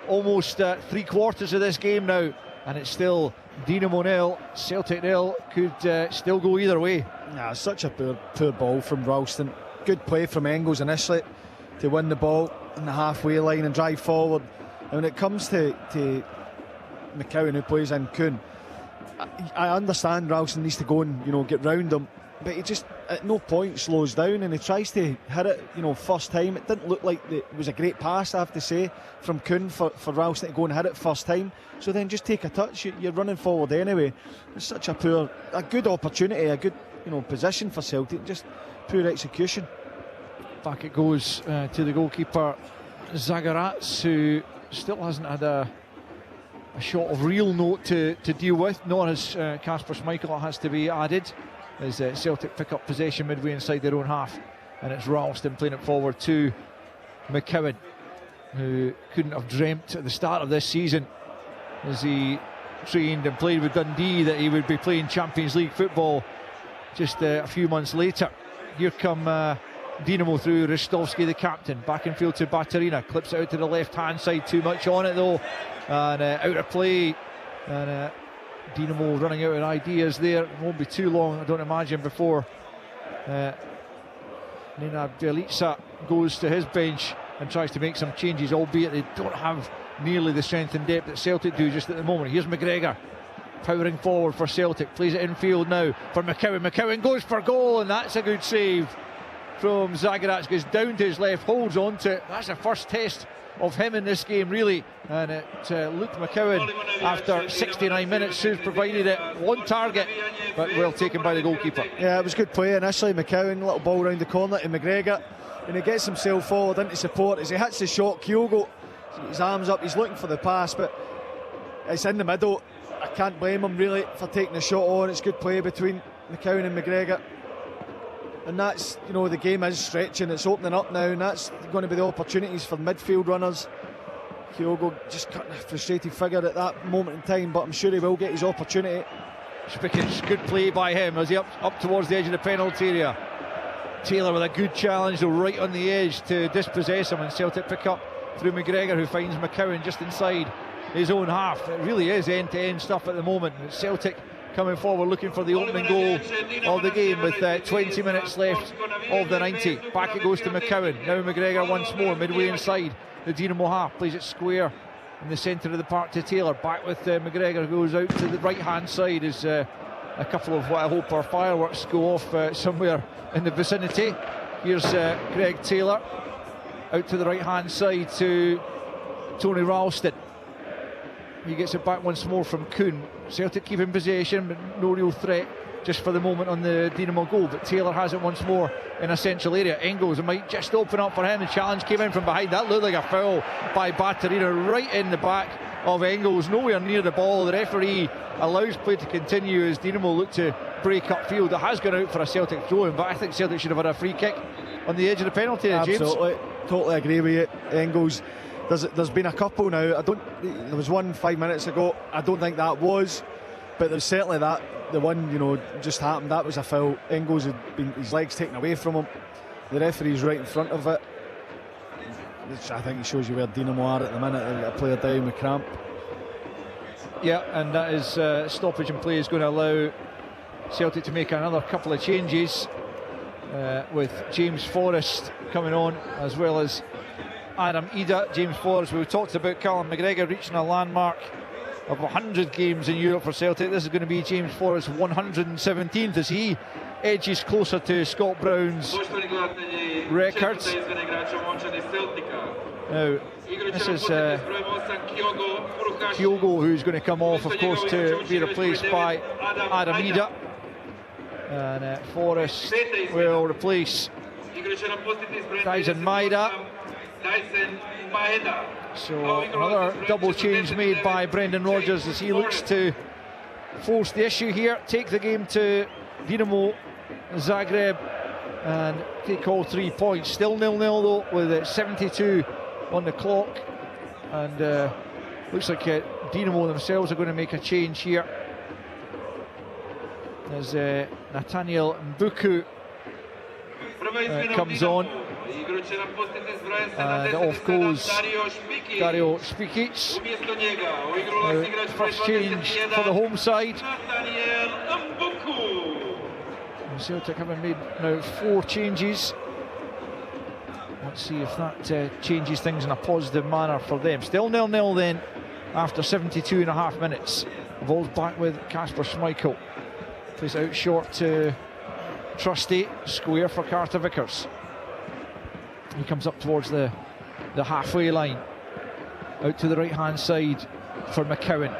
almost 3/4 of this game now, and it's still Dinamo 0, Celtic 0. Could still go either way. Yeah, such a poor ball from Ralston. Good play from Engels initially to win the ball in the halfway line and drive forward. And when it comes to McCowan, who plays in Kuhn, I understand Ralston needs to go and get round him, but he just at no point slows down, and he tries to hit it first time. It didn't look like it was a great pass, I have to say, from Kuhn for Ralston to go and hit it first time. So then just take a touch, you're running forward anyway. It's such a good opportunity, a good position for Celtic, just poor execution. Back it goes to the goalkeeper Zagarats, who still hasn't had a shot of real note to deal with, nor has Kasper Schmeichel, has to be added, as Celtic pick up possession midway inside their own half, and it's Ralston playing it forward to McCowan, who couldn't have dreamt at the start of this season, as he trained and played with Dundee, that he would be playing Champions League football just a few months later. Here come Dinamo through Ristovski, the captain, back in field to Baturina, clips it out to the left hand side, too much on it though, and out of play, and Dinamo running out of ideas there. It won't be too long, I don't imagine, before Nina Bjelica goes to his bench and tries to make some changes, albeit they don't have nearly the strength and depth that Celtic do just at the moment. Here's McGregor powering forward for Celtic, plays it infield now for McCowan. McCowan goes for goal, and that's a good save from Zagarats. Goes down to his left, holds on to it. That's the first test of him in this game, really, and it Luke McCowan, after 69 minutes, who's provided it. One target, but well taken by the goalkeeper. Yeah, it was good play initially. McCowan, little ball round the corner to McGregor, and he gets himself forward into support. As he hits the shot, Kyogo, his arms up, he's looking for the pass, but it's in the middle. I can't blame him really for taking the shot on. It's good play between McCowan and McGregor, and that's, the game is stretching, it's opening up now, and that's going to be the opportunities for midfield runners. Kyogo just cutting a frustrated figure at that moment in time, but I'm sure he will get his opportunity. Spickens, good play by him as he up towards the edge of the penalty area. Taylor with a good challenge though, right on the edge to dispossess him, and Celtic pick up through McGregor, who finds McCowan just inside his own half. It really is end-to-end stuff at the moment. It's Celtic coming forward looking for the opening goal of the game with 20 minutes left of the 90. Back it goes to McCowan. Now McGregor once more midway inside the Dinamo half, plays it square in the centre of the park to Taylor. Back with McGregor, goes out to the right hand side as a couple of what I hope are fireworks go off somewhere in the vicinity. Here's Greg Taylor out to the right hand side to Tony Ralston. He gets it back once more from Kuhn. Celtic keeping possession, but no real threat just for the moment on the Dinamo goal. But Taylor has it once more in a central area. Engels might just open up for him. The challenge came in from behind. That looked like a foul by Baturina, right in the back of Engels, nowhere near the ball. The referee allows play to continue as Dinamo look to break up field. It has gone out for a Celtic throw-in, but I think Celtic should have had a free kick on the edge of the penalty area, James. Absolutely, totally agree with you. Engels, there's been a couple now. There was one 5 minutes ago. I don't think that was, but there's certainly that. The one just happened. That was a foul. Engels had been his legs taken away from him. The referee's right in front of it. Which I think shows you where Dinamo are at the minute. A player down with cramp. Yeah, and that is stoppage in play is going to allow Celtic to make another couple of changes, with James Forrest coming on as well as Adam Ida. James Forrest, we talked about Callum McGregor reaching a landmark of 100 games in Europe for Celtic. This is going to be James Forrest's 117th as he edges closer to Scott Brown's record. Now, this is Kyogo, who's going to come off, of course, to be replaced by Adam Ida. And Forrest will replace Dyson Maeda. So another double change made by Brendan Rodgers as he looks to force the issue here, take the game to Dinamo Zagreb and take all 3 points. Still 0-0 though, with 72 on the clock, and looks like Dinamo themselves are going to make a change here as Nathaniel Mbuku comes on, and off goes Dario Spikic. First change for the home side. And Celtic having made now 4 changes. Let's see if that changes things in a positive manner for them. Still 0-0 then after 72.5 minutes. Ball's back with Kasper Schmeichel. Plays out short to Trusty. Square for Carter Vickers. He comes up towards the halfway line. Out to the right hand side for McCowan.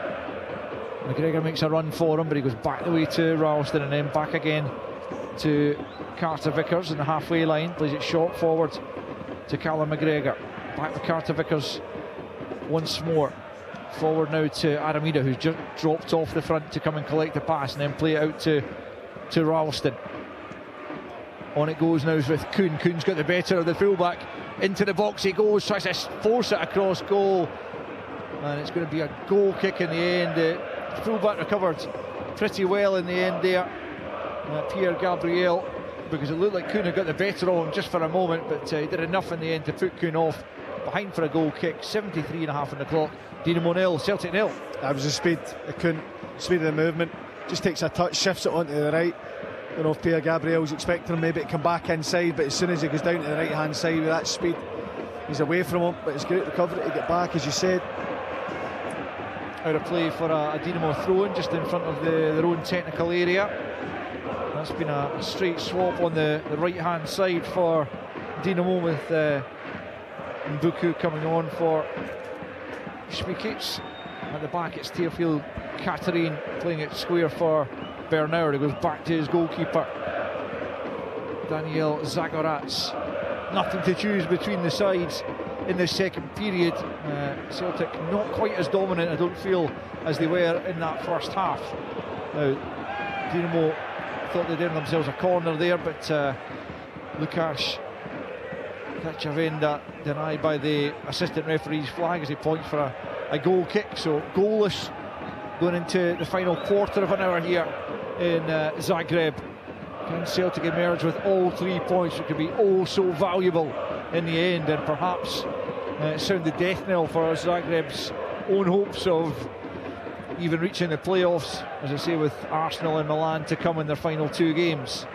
McGregor makes a run for him, but he goes back the way to Ralston and then back again to Carter Vickers in the halfway line. Plays it short forward to Callum McGregor. Back to Carter Vickers once more. Forward now to Aramida, who's just dropped off the front to come and collect the pass and then play it out to Ralston. On it goes now with Kuhn. Kuhn's got the better of the fullback. Into the box he goes, tries to force it across goal, and it's going to be a goal kick in the end. The fullback recovered pretty well in the end there, Pierre Gabriel, because it looked like Kuhn had got the better of him just for a moment, but he did enough in the end to put Kuhn off. Behind for a goal kick. 73.5 on the clock. Dinamo 0, Celtic 0. That was the speed. Speed of the movement. Just takes a touch, shifts it onto the right. I don't know if Pierre Gabriel's expecting him maybe to come back inside, but as soon as he goes down to the right hand side with that speed, he's away from him. But it's great recovery to get back, as you said. Out of play for a Dinamo throw-in just in front of their own technical area. That's been a straight swap on the right hand side for Dinamo, with Mbuku coming on for Spikic. At the back it's Teofil Katarine playing it square for Bernard. He goes back to his goalkeeper Daniel Zagoratz. Nothing to choose between the sides in the second period. Celtic not quite as dominant, I don't feel, as they were in that first half. Now Dinamo thought they'd earned themselves a corner there, but Lukasz Kachavenda denied by the assistant referee's flag as he points for a goal kick. So goalless going into the final quarter of an hour here in Zagreb. Can Celtic emerge with all 3 points, which could be oh so valuable in the end, and perhaps sound the death knell for Zagreb's own hopes of even reaching the playoffs, as I say, with Arsenal and Milan to come in their final 2 games.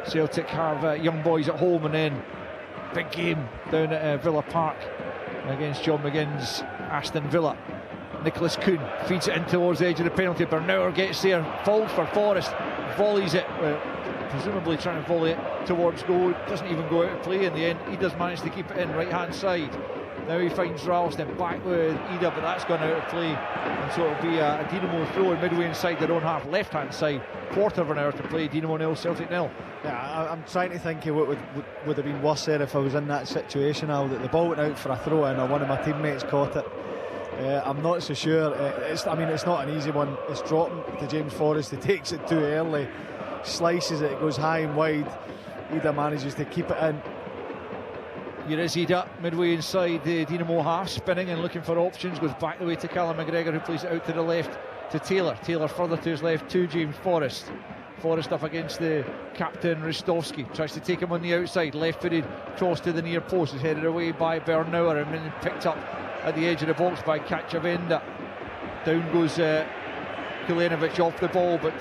Celtic have young boys at home, and then big game down at Villa Park against John McGinn's Aston Villa. Nicholas Kuhn feeds it in towards the edge of the penalty. Bernauer gets there, falls for Forrest, volleys it, presumably trying to volley it towards goal. Doesn't even go out of play in the end. He does manage to keep it in right hand side. Now he finds Ralston back with Ida, but that's gone out of play, and so it'll be a Dinamo throw in midway inside their own half, left hand side. Quarter of an hour to play. Dinamo 0, Celtic 0. Yeah, I'm trying to think of what would have been worse there if I was in that situation. Now that the ball went out for a throw in, or one of my teammates caught it. I'm not so sure. It's not an easy one. It's dropping to James Forrest. He takes it too early, slices it, it goes high and wide. Ida manages to keep it in. Here is Ida, midway inside the Dinamo half, spinning and looking for options. Goes back the way to Callum McGregor, who plays it out to the left to Taylor. Taylor further to his left to James Forrest. Forrest up against the captain Ristovski. Tries to take him on the outside. Left-footed cross to the near post. Is headed away by Bernauer and then picked up at the edge of the box by Kachavenda. Down goes Kulenovic off the ball, but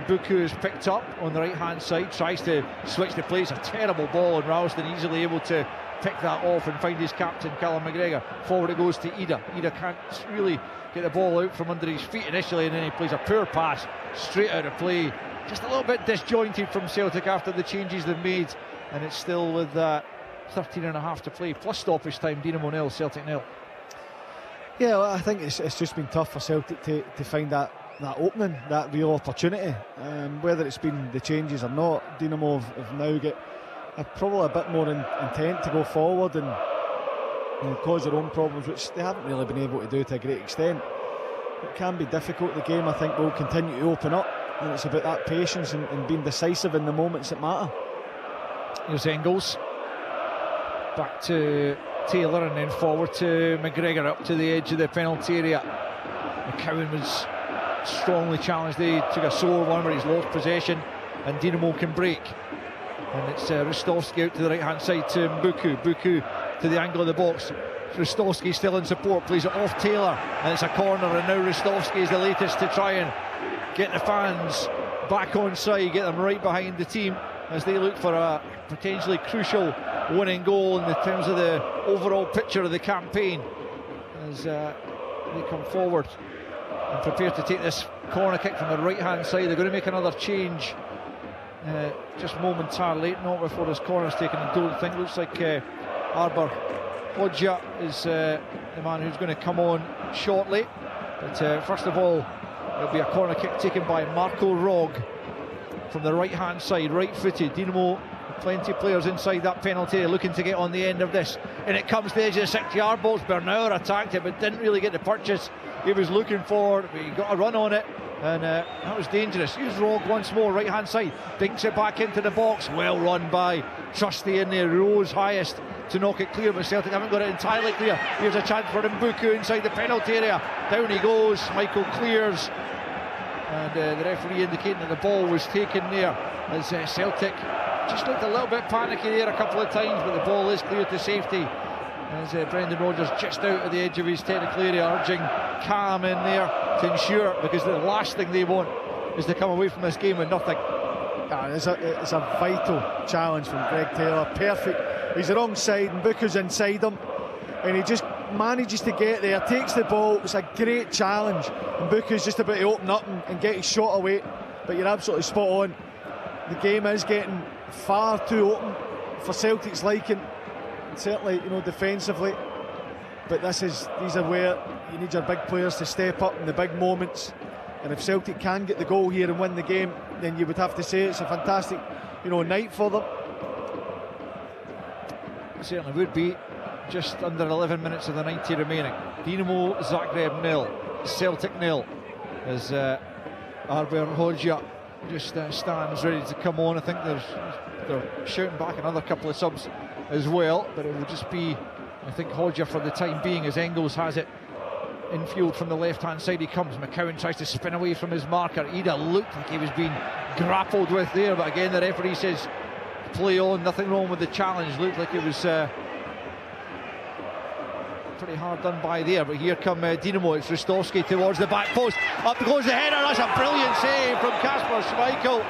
Buku is picked up on the right hand side, tries to switch the play. It's a terrible ball, and Ralston easily able to pick that off and find his captain Callum McGregor. Forward it goes to Ida. Ida can't really get the ball out from under his feet initially, and then he plays a poor pass straight out of play. Just a little bit disjointed from Celtic after the changes they've made, and it's still with 13.5 to play plus stoppage time. Dinamo 0, Celtic 0. Yeah, well, I think it's just been tough for Celtic to find that opening, that real opportunity. Whether it's been the changes or not, Dinamo have now got probably a bit more intent to go forward and cause their own problems, which they haven't really been able to do to a great extent. It can be difficult. The game, I think, will continue to open up. And it's about that patience and being decisive in the moments that matter. Here's Engels. Back to Taylor and then forward to McGregor up to the edge of the penalty area. McCowan was strongly challenged. They took a sore one where he's lost possession and Dinamo can break. And it's Ristovski out to the right hand side to Mbuku. Mbuku to the angle of the box. Ristovski still in support, plays it off Taylor, and it's a corner, and now Ristovski is the latest to try and get the fans back on side, get them right behind the team as they look for a potentially crucial winning goal in the terms of the overall picture of the campaign as they come forward and prepare to take this corner kick from the right hand side. They're going to make another change just momentarily, not before this corner's taken. I don't think, looks like Arber Hodja is the man who's going to come on shortly, but first of all it'll be a corner kick taken by Marco Rog from the right hand side, right footed. Dinamo, plenty of players inside that penalty looking to get on the end of this, and it comes to the edge of the 6-yard box. Bernauer attacked it but didn't really get the purchase he was looking for, but he got a run on it, and that was dangerous. Here's Rog once more, right hand side, dinks it back into the box. Well run by Trusty in there, rose highest to knock it clear, but Celtic haven't got it entirely clear. Here's a chance for Mbuku inside the penalty area. Down he goes, Michael clears, and the referee indicating that the ball was taken there as Celtic just looked a little bit panicky there a couple of times, but the ball is cleared to safety as Brendan Rodgers just out of the edge of his technical area, urging calm in there to ensure, because the last thing they want is to come away from this game with nothing. It's a vital challenge from Greg Taylor. Perfect. He's the wrong side and Booker's inside him, and he just manages to get there, takes the ball. It's a great challenge, and Booker's just about to open up and get his shot away. But you're absolutely spot on. The game is getting far too open for Celtic's liking, and certainly, you know, defensively. But these are where you need your big players to step up in the big moments. And if Celtic can get the goal here and win the game, then you would have to say it's a fantastic, you know, night for them. It certainly would be. Just under 11 minutes of the 90 remaining. Dinamo Zagreb 0, Celtic 0, as Arber Hodja just stands ready to come on. I think they're shouting back another couple of subs as well, but it will just be, I think, Hodja for the time being, as Engels has it infield from the left hand side. He comes, McCowan tries to spin away from his marker. Ida looked like he was being grappled with there, but again the referee says play on, nothing wrong with the challenge. Looked like it was pretty hard done by there, but here come Dinamo. It's Ristovski towards the back post, up goes the header. That's a brilliant save from Kasper Schmeichel.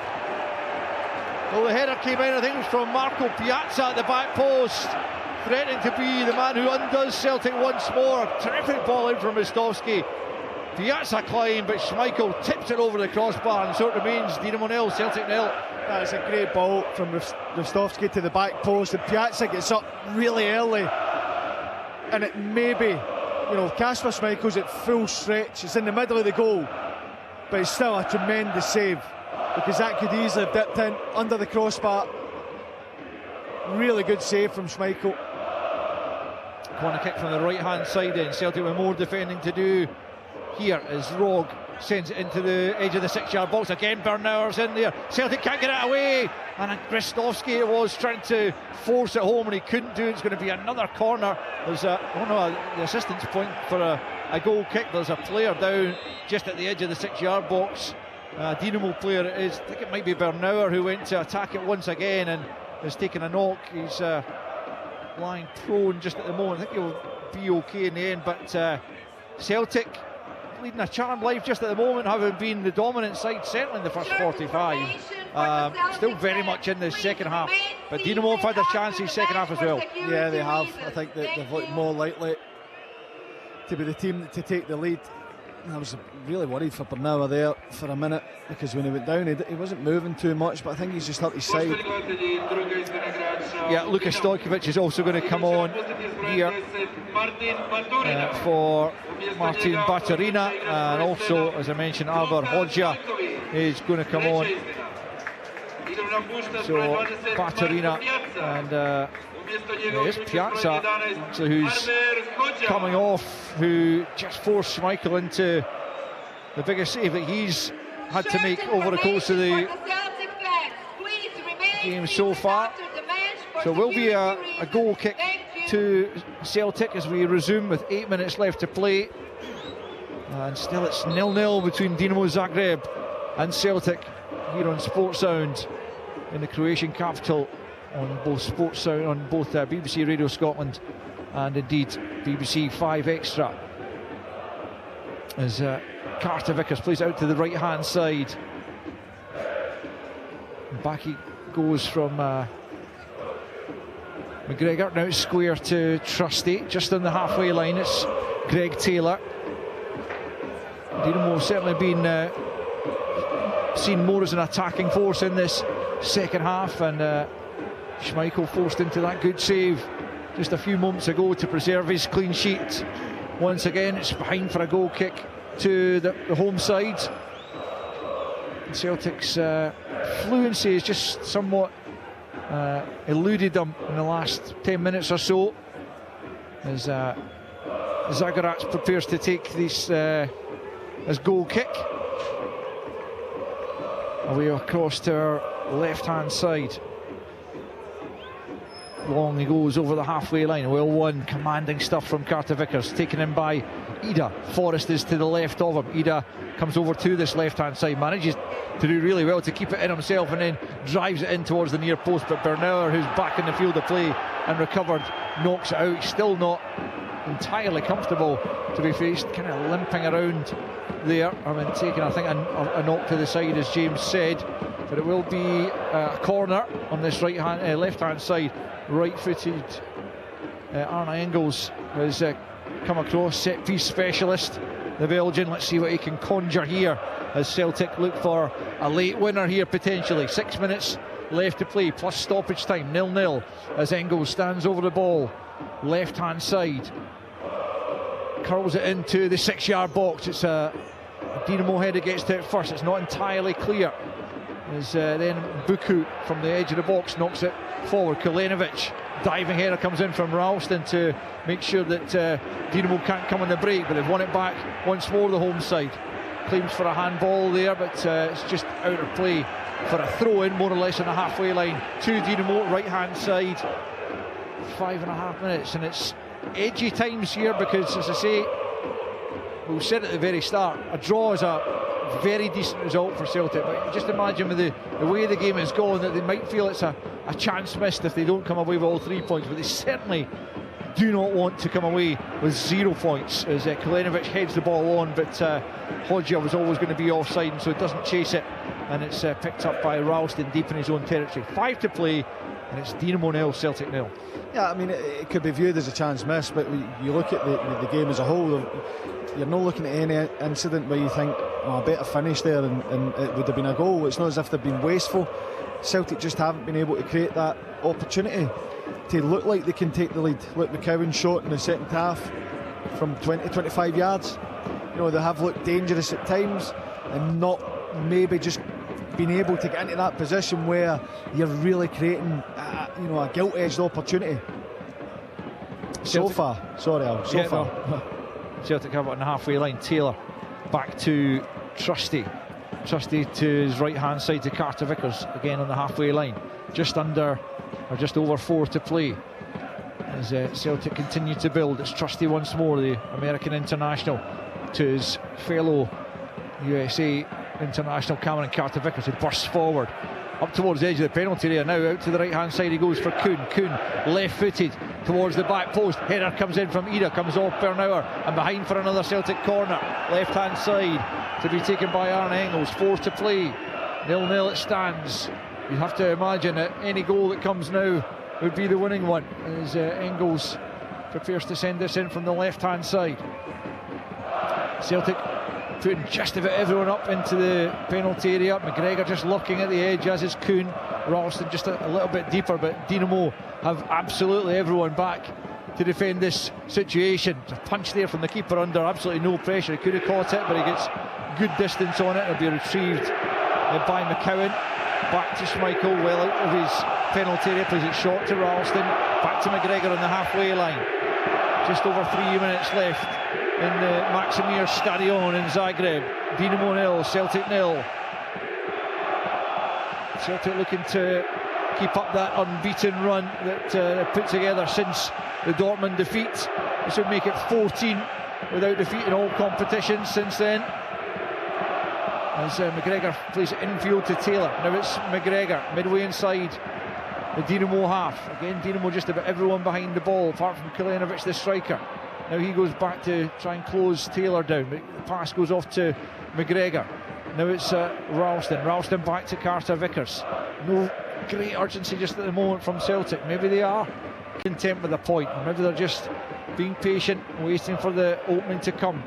Well, the header came in, I think it was from Marco Piazza at the back post, threatening to be the man who undoes Celtic once more. Terrific ball in from Ristovski. Piazza climbed, but Schmeichel tips it over the crossbar, and so it remains. Dinamo 0, Celtic 0. That's a great ball from Ristovski to the back post, and Piazza gets up really early, and it maybe, you know, Kasper Schmeichel's at full stretch. It's in the middle of the goal, but it's still a tremendous save, because that could easily have dipped in under the crossbar. Really good save from Schmeichel. Corner kick from the right hand side then. Celtic with more defending to do here as Rog sends it into the edge of the 6-yard box. Again Bernauer's in there, Celtic can't get it away, and Ristovski it was trying to force it home and he couldn't do it. It's going to be another corner. There's the assistant's point for a goal kick. There's a player down just at the edge of the 6-yard box. Dinamo player it is, I think it might be Bernauer, who went to attack it once again and has taken a knock. He's lying prone just at the moment. I think he'll be okay in the end, but Celtic leading a charmed life just at the moment, having been the dominant side certainly in the first 45. Still very much in the second half, but Dinamo have had their chances second half as well. Yeah, they have. I think that they've looked more likely to be the team to take the lead. I was really worried for Bernauer there for a minute, because when he went down he wasn't moving too much, but I think he's just hurt his side. Yeah, Luka Stojkovic is also going to come on here for Martin Baturina, and also, as I mentioned, Arber Hodja is going to come on. So Baturina and there's Piazza, so who's coming off, who just forced Schmeichel into the biggest save that he's had to make over the course of the game so far. So it will be a goal kick to Celtic as we resume with 8 minutes left to play. And still it's 0-0 between Dinamo Zagreb and Celtic here on Sports Sound in the Croatian capital on both Sports Sound, on both BBC Radio Scotland and indeed BBC 5 Extra. As Carter Vickers plays it out to the right hand side. Back he goes from McGregor, now it's square to Trusty, just on the halfway line. It's Greg Taylor. Dinamo have certainly been seen more as an attacking force in this second half, and Schmeichel forced into that good save just a few moments ago to preserve his clean sheet. Once again it's behind for a goal kick to the home side. Celtic's fluency has just somewhat eluded them in the last 10 minutes or so, as Zagorac prepares to take this as goal kick. Away across to our left hand side. Long he goes over the halfway line. Well won, commanding stuff from Carter Vickers, taken in by Ida. Forrest is to the left of him. Ida comes over to this left hand side, manages to do really well to keep it in himself, and then drives it in towards the near post, but Bernauer, who's back in the field of play and recovered, knocks it out. Still not entirely comfortable, to be faced, kind of limping around there. I mean, taking, I think, a knock to the side, as James said, but it will be a corner on this left hand side. Right-footed Arne Engels has come across, set piece specialist, the Belgian. Let's see what he can conjure here as Celtic look for a late winner here potentially. 6 minutes left to play plus stoppage time, 0-0 as Engels stands over the ball, left hand side, curls it into the 6-yard box. It's a Dinamo header gets to it first. It's not entirely clear as then Buku from the edge of the box knocks it forward. Kulenovic, diving header comes in from Ralston to make sure that Dinamo can't come on the break, but they've won it back once more, the home side. Claims for a handball there, but it's just out of play for a throw in, more or less on the halfway line to Dinamo, right hand side. 5.5 minutes, and it's edgy times here because, as I say, we said at the very start, a draw is a very decent result for Celtic, but just imagine with the way the game has gone that they might feel it's a chance missed if they don't come away with all 3 points, but they certainly do not want to come away with 0 points as Kulenovic heads the ball on, but Hodja was always going to be offside, and so it doesn't chase it, and it's picked up by Ralston deep in his own territory. 5 to play, and it's Dinamo 0, Celtic 0. Yeah, I mean, it could be viewed as a chance missed, but you look at the game as a whole, you're not looking at any incident where you think, oh, a better finish there and it would have been a goal. It's not as if they've been wasteful. Celtic just haven't been able to create that opportunity to look like they can take the lead. Look, McCowan's shot in the second half from 20-25 yards. You know, they have looked dangerous at times and not maybe just been able to get into that position where you're really creating a gilt-edged opportunity. Celtic have it on the halfway line. Taylor back to Trusty to his right hand side to Carter Vickers, again on the halfway line, just under or just over 4 to play as Celtic continue to build. It's Trusty once more, the American international, to his fellow USA international Cameron Carter Vickers, who bursts forward up towards the edge of the penalty area. Now out to the right hand side he goes for Kuhn left footed towards the back post. Header comes in from Ida, comes off Bernauer, and behind for another Celtic corner, left hand side to be taken by Arne Engels. 4 to play, 0-0 it stands. You have to imagine that any goal that comes now would be the winning one as Engels prepares to send this in from the left hand side. Celtic putting just about everyone up into the penalty area. McGregor just looking at the edge, as is Kuhn. Ralston just a little bit deeper, but Dinamo have absolutely everyone back to defend this situation. A punch there from the keeper under absolutely no pressure. He could have caught it, but he gets good distance on it. It'll be retrieved by McCowan. Back to Schmeichel, well out of his penalty area, plays it short to Ralston. Back to McGregor on the halfway line. Just over 3 minutes left in the Maximir Stadion in Zagreb. Dinamo 0, Celtic 0. Celtic looking to keep up that unbeaten run that they put together since the Dortmund defeat. This would make it 14 without defeat in all competitions since then. As McGregor plays it infield to Taylor. Now it's McGregor midway inside the Dinamo half. Again, Dinamo just about everyone behind the ball apart from Kalinovic, the striker. Now he goes back to try and close Taylor down. The pass goes off to McGregor. Now it's Ralston. Ralston back to Carter Vickers. No great urgency just at the moment from Celtic. Maybe they are content with a point, or maybe they're just being patient, waiting for the opening to come.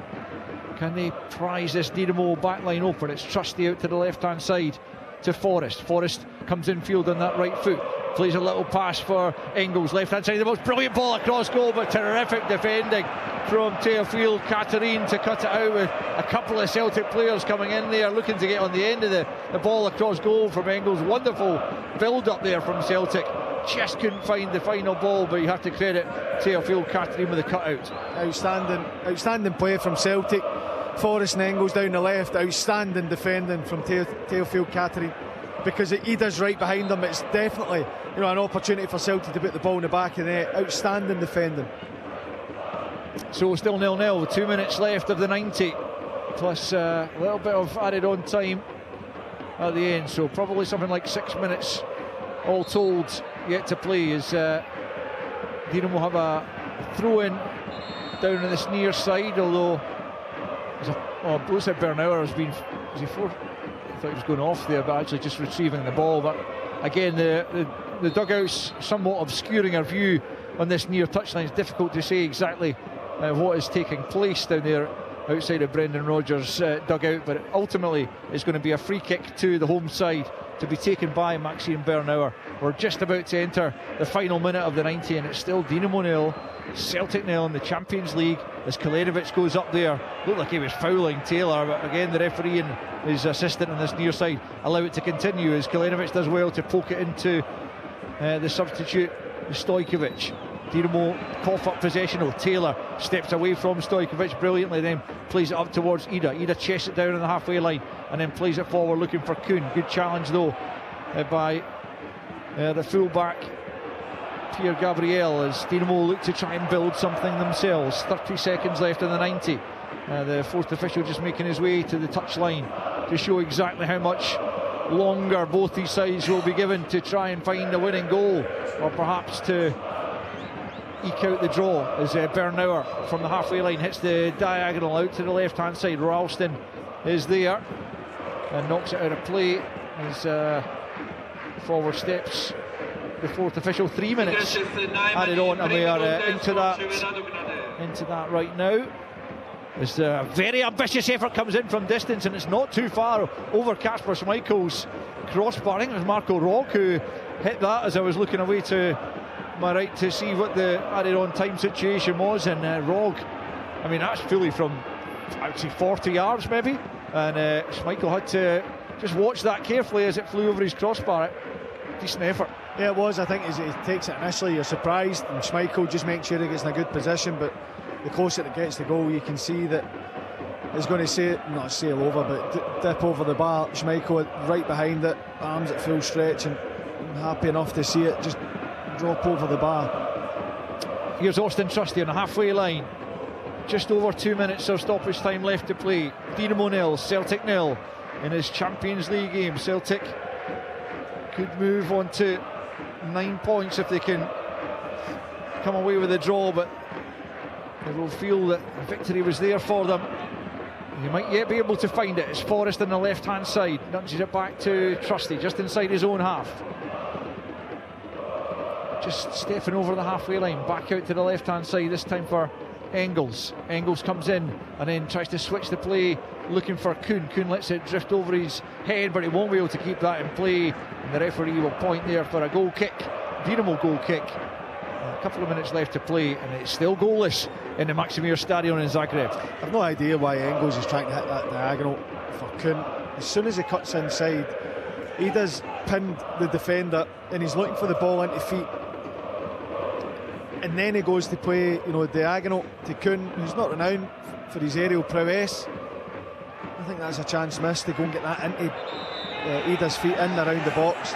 Can they prize this Dinamo backline open? It's Trusty out to the left-hand side to Forrest. Forrest comes infield on that right foot. Plays a little pass for Engels, left-hand side. The most brilliant ball across goal, but terrific defending from Teofil Catherine to cut it out, with a couple of Celtic players coming in there looking to get on the end of the ball across goal from Engels. Wonderful build-up there from Celtic. Just couldn't find the final ball, but you have to credit Teofil Catherine with the cut-out. Outstanding play from Celtic. Forrest and Engels down the left. Outstanding defending from Teofil Catherine, because he does right behind them. It's definitely, you know, an opportunity for Celtic to put the ball in the back of the net. Outstanding defending. So still 0-0 with 2 minutes left of the 90, plus a little bit of added on time at the end, so probably something like 6 minutes all told yet to play, as Dinamo have a throw-in down on this near side, although Bruce Bernauer has been, was he for? I thought he was going off there, but actually just retrieving the ball. But again, the dugout's somewhat obscuring our view on this near touchline. It's difficult to say exactly what is taking place down there outside of Brendan Rodgers' dugout, but ultimately it's going to be a free kick to the home side to be taken by Maxime Bernauer. We're just about to enter the final minute of the 90, and it's still Dinamo 0, Celtic 0 in the Champions League, as Kalinovic goes up there. Looked like he was fouling Taylor, but again the referee and his assistant on this near side allow it to continue, as Kalinovic does well to poke it into the substitute Stojkovic. Dinamo cough up possession. Taylor steps away from Stojkovic brilliantly, then plays it up towards Ida. Ida chests it down on the halfway line and then plays it forward looking for Kuhn. Good challenge though by the fullback Pierre Gabriel, as Dinamo look to try and build something themselves. 30 seconds left in the 90. The fourth official just making his way to the touchline to show exactly how much longer both these sides will be given to try and find a winning goal, or perhaps to eke out the draw, as Bernauer from the halfway line hits the diagonal out to the left hand side. Ralston is there and knocks it out of play as forward steps the fourth official. 3 minutes added on, and we are into that right now. As a very ambitious effort comes in from distance, and it's not too far over Kasper Schmeichel's crossbar. I think it was Marco Rog who hit that, as I was looking away to my right to see what the added on time situation was, and Rog, I mean, that's fully from, I would say, 40 yards maybe, and Schmeichel had to just watch that carefully as it flew over his crossbar. Decent effort. Yeah, it was. I think as he takes it initially, you're surprised, and Schmeichel just makes sure he gets in a good position, but the closer it gets to goal, you can see that it's going to not sail over, but dip over the bar. Schmeichel right behind it, arms at full stretch, and I'm happy enough to see it just drop over the bar. Here's Austin Trusty on the halfway line. Just over 2 minutes of stoppage time left to play. Dinamo 0, Celtic 0 in his Champions League game. Celtic could move on to 9 points if they can come away with a draw, but they will feel that victory was there for them. They might yet be able to find it. It's Forrest on the left hand side, nudges it back to Trusty just inside his own half. Just stepping over the halfway line, back out to the left hand side, this time for Engels. Engels comes in and then tries to switch the play, looking for Kuhn. Kuhn lets it drift over his head, but he won't be able to keep that in play, and the referee will point there for a goal kick, Dinamo goal kick. A couple of minutes left to play, and it's still goalless in the Maximir Stadion in Zagreb. I've no idea why Engels is trying to hit that diagonal for Kuhn. As soon as he cuts inside, he does pin the defender, and he's looking for the ball into feet, and then he goes to play, you know, diagonal to Kuhn, who's not renowned for his aerial prowess. I think that's a chance missed to go and get that Ida's feet in around the box.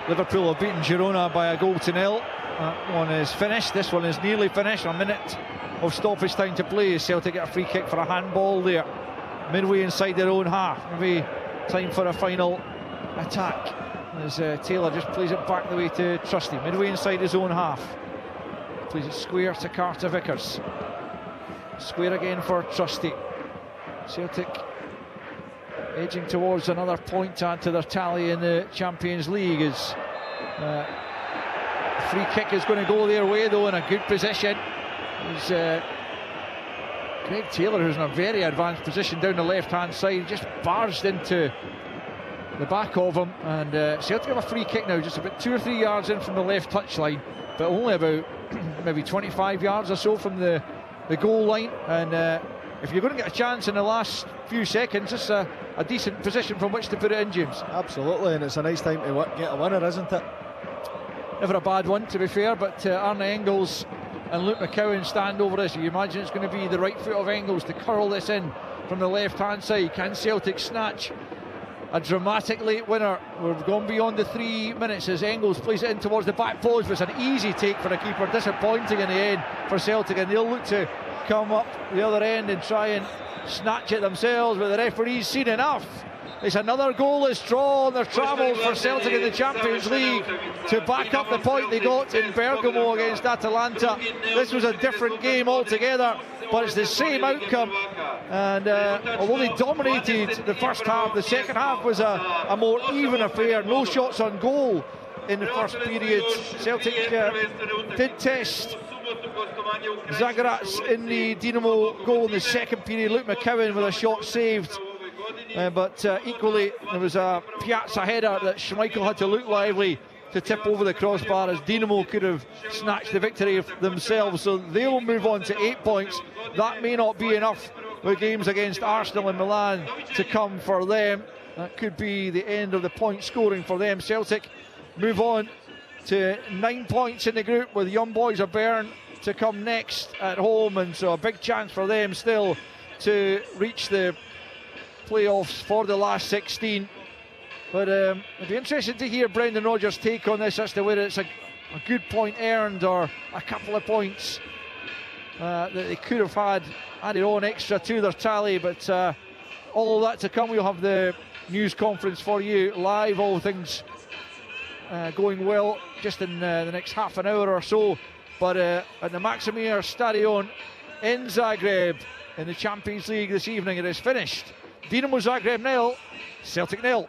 Liverpool have beaten Girona by 1-0. That one is finished. This one is nearly finished. A minute of stoppage time to play. Celtic get a free kick for a handball there, midway inside their own half. Maybe time for a final attack as Taylor just plays it back the way to Trusty, midway inside his own half. Plays it square to Carter Vickers. Square again for Trusty. Celtic edging towards another point to add to their tally in the Champions League. As free kick is going to go their way though, in a good position. As Greg Taylor, who's in a very advanced position down the left-hand side, just barged into the back of him, and Celtic have a free kick now, just about 2 or 3 yards in from the left touchline, but only about maybe 25 yards or so from the goal line. And if you're going to get a chance in the last few seconds, it's a decent position from which to put it in, James. Absolutely, and it's a nice time to get a winner, isn't it? Never a bad one, to be fair, but Arne Engels and Luke McCowan stand over this. You imagine it's going to be the right foot of Engels to curl this in from the left-hand side. Can Celtic snatch a dramatic late winner? We've gone beyond the 3 minutes as Engels plays it in towards the back post. It's an easy take for the keeper, disappointing in the end for Celtic, and they'll look to come up the other end and try and snatch it themselves, but the referee's seen enough. It's another goalless draw on their travels for Celtic in the Champions League to back up the point they got in Bergamo against Atalanta. This was a different game altogether, but it's the same outcome. And although they dominated the first half, the second half was a more even affair. No shots on goal in the first period. Celtic did test Zagreb in the Dinamo goal in the second period. Luke McCowan with a shot saved. But equally, there was a Piazza header that Schmeichel had to look lively to tip over the crossbar, as Dinamo could have snatched the victory themselves. So they'll move on to 8 points. That may not be enough with games against Arsenal and Milan to come for them. That could be the end of the point scoring for them. Celtic move on to 9 points in the group, with Young Boys of Bern to come next at home, and so a big chance for them still to reach the playoffs for the last 16. But it'd be interesting to hear Brendan Rodgers' take on this as to whether it's a good point earned or a couple of points that they could have had added on extra to their tally. But all of that to come. We'll have the news conference for you live, all things going well just in the next half an hour or so. But at the Maximir Stadion in Zagreb in the Champions League this evening, it is finished. Dinamo Zagreb 0, Celtic 0.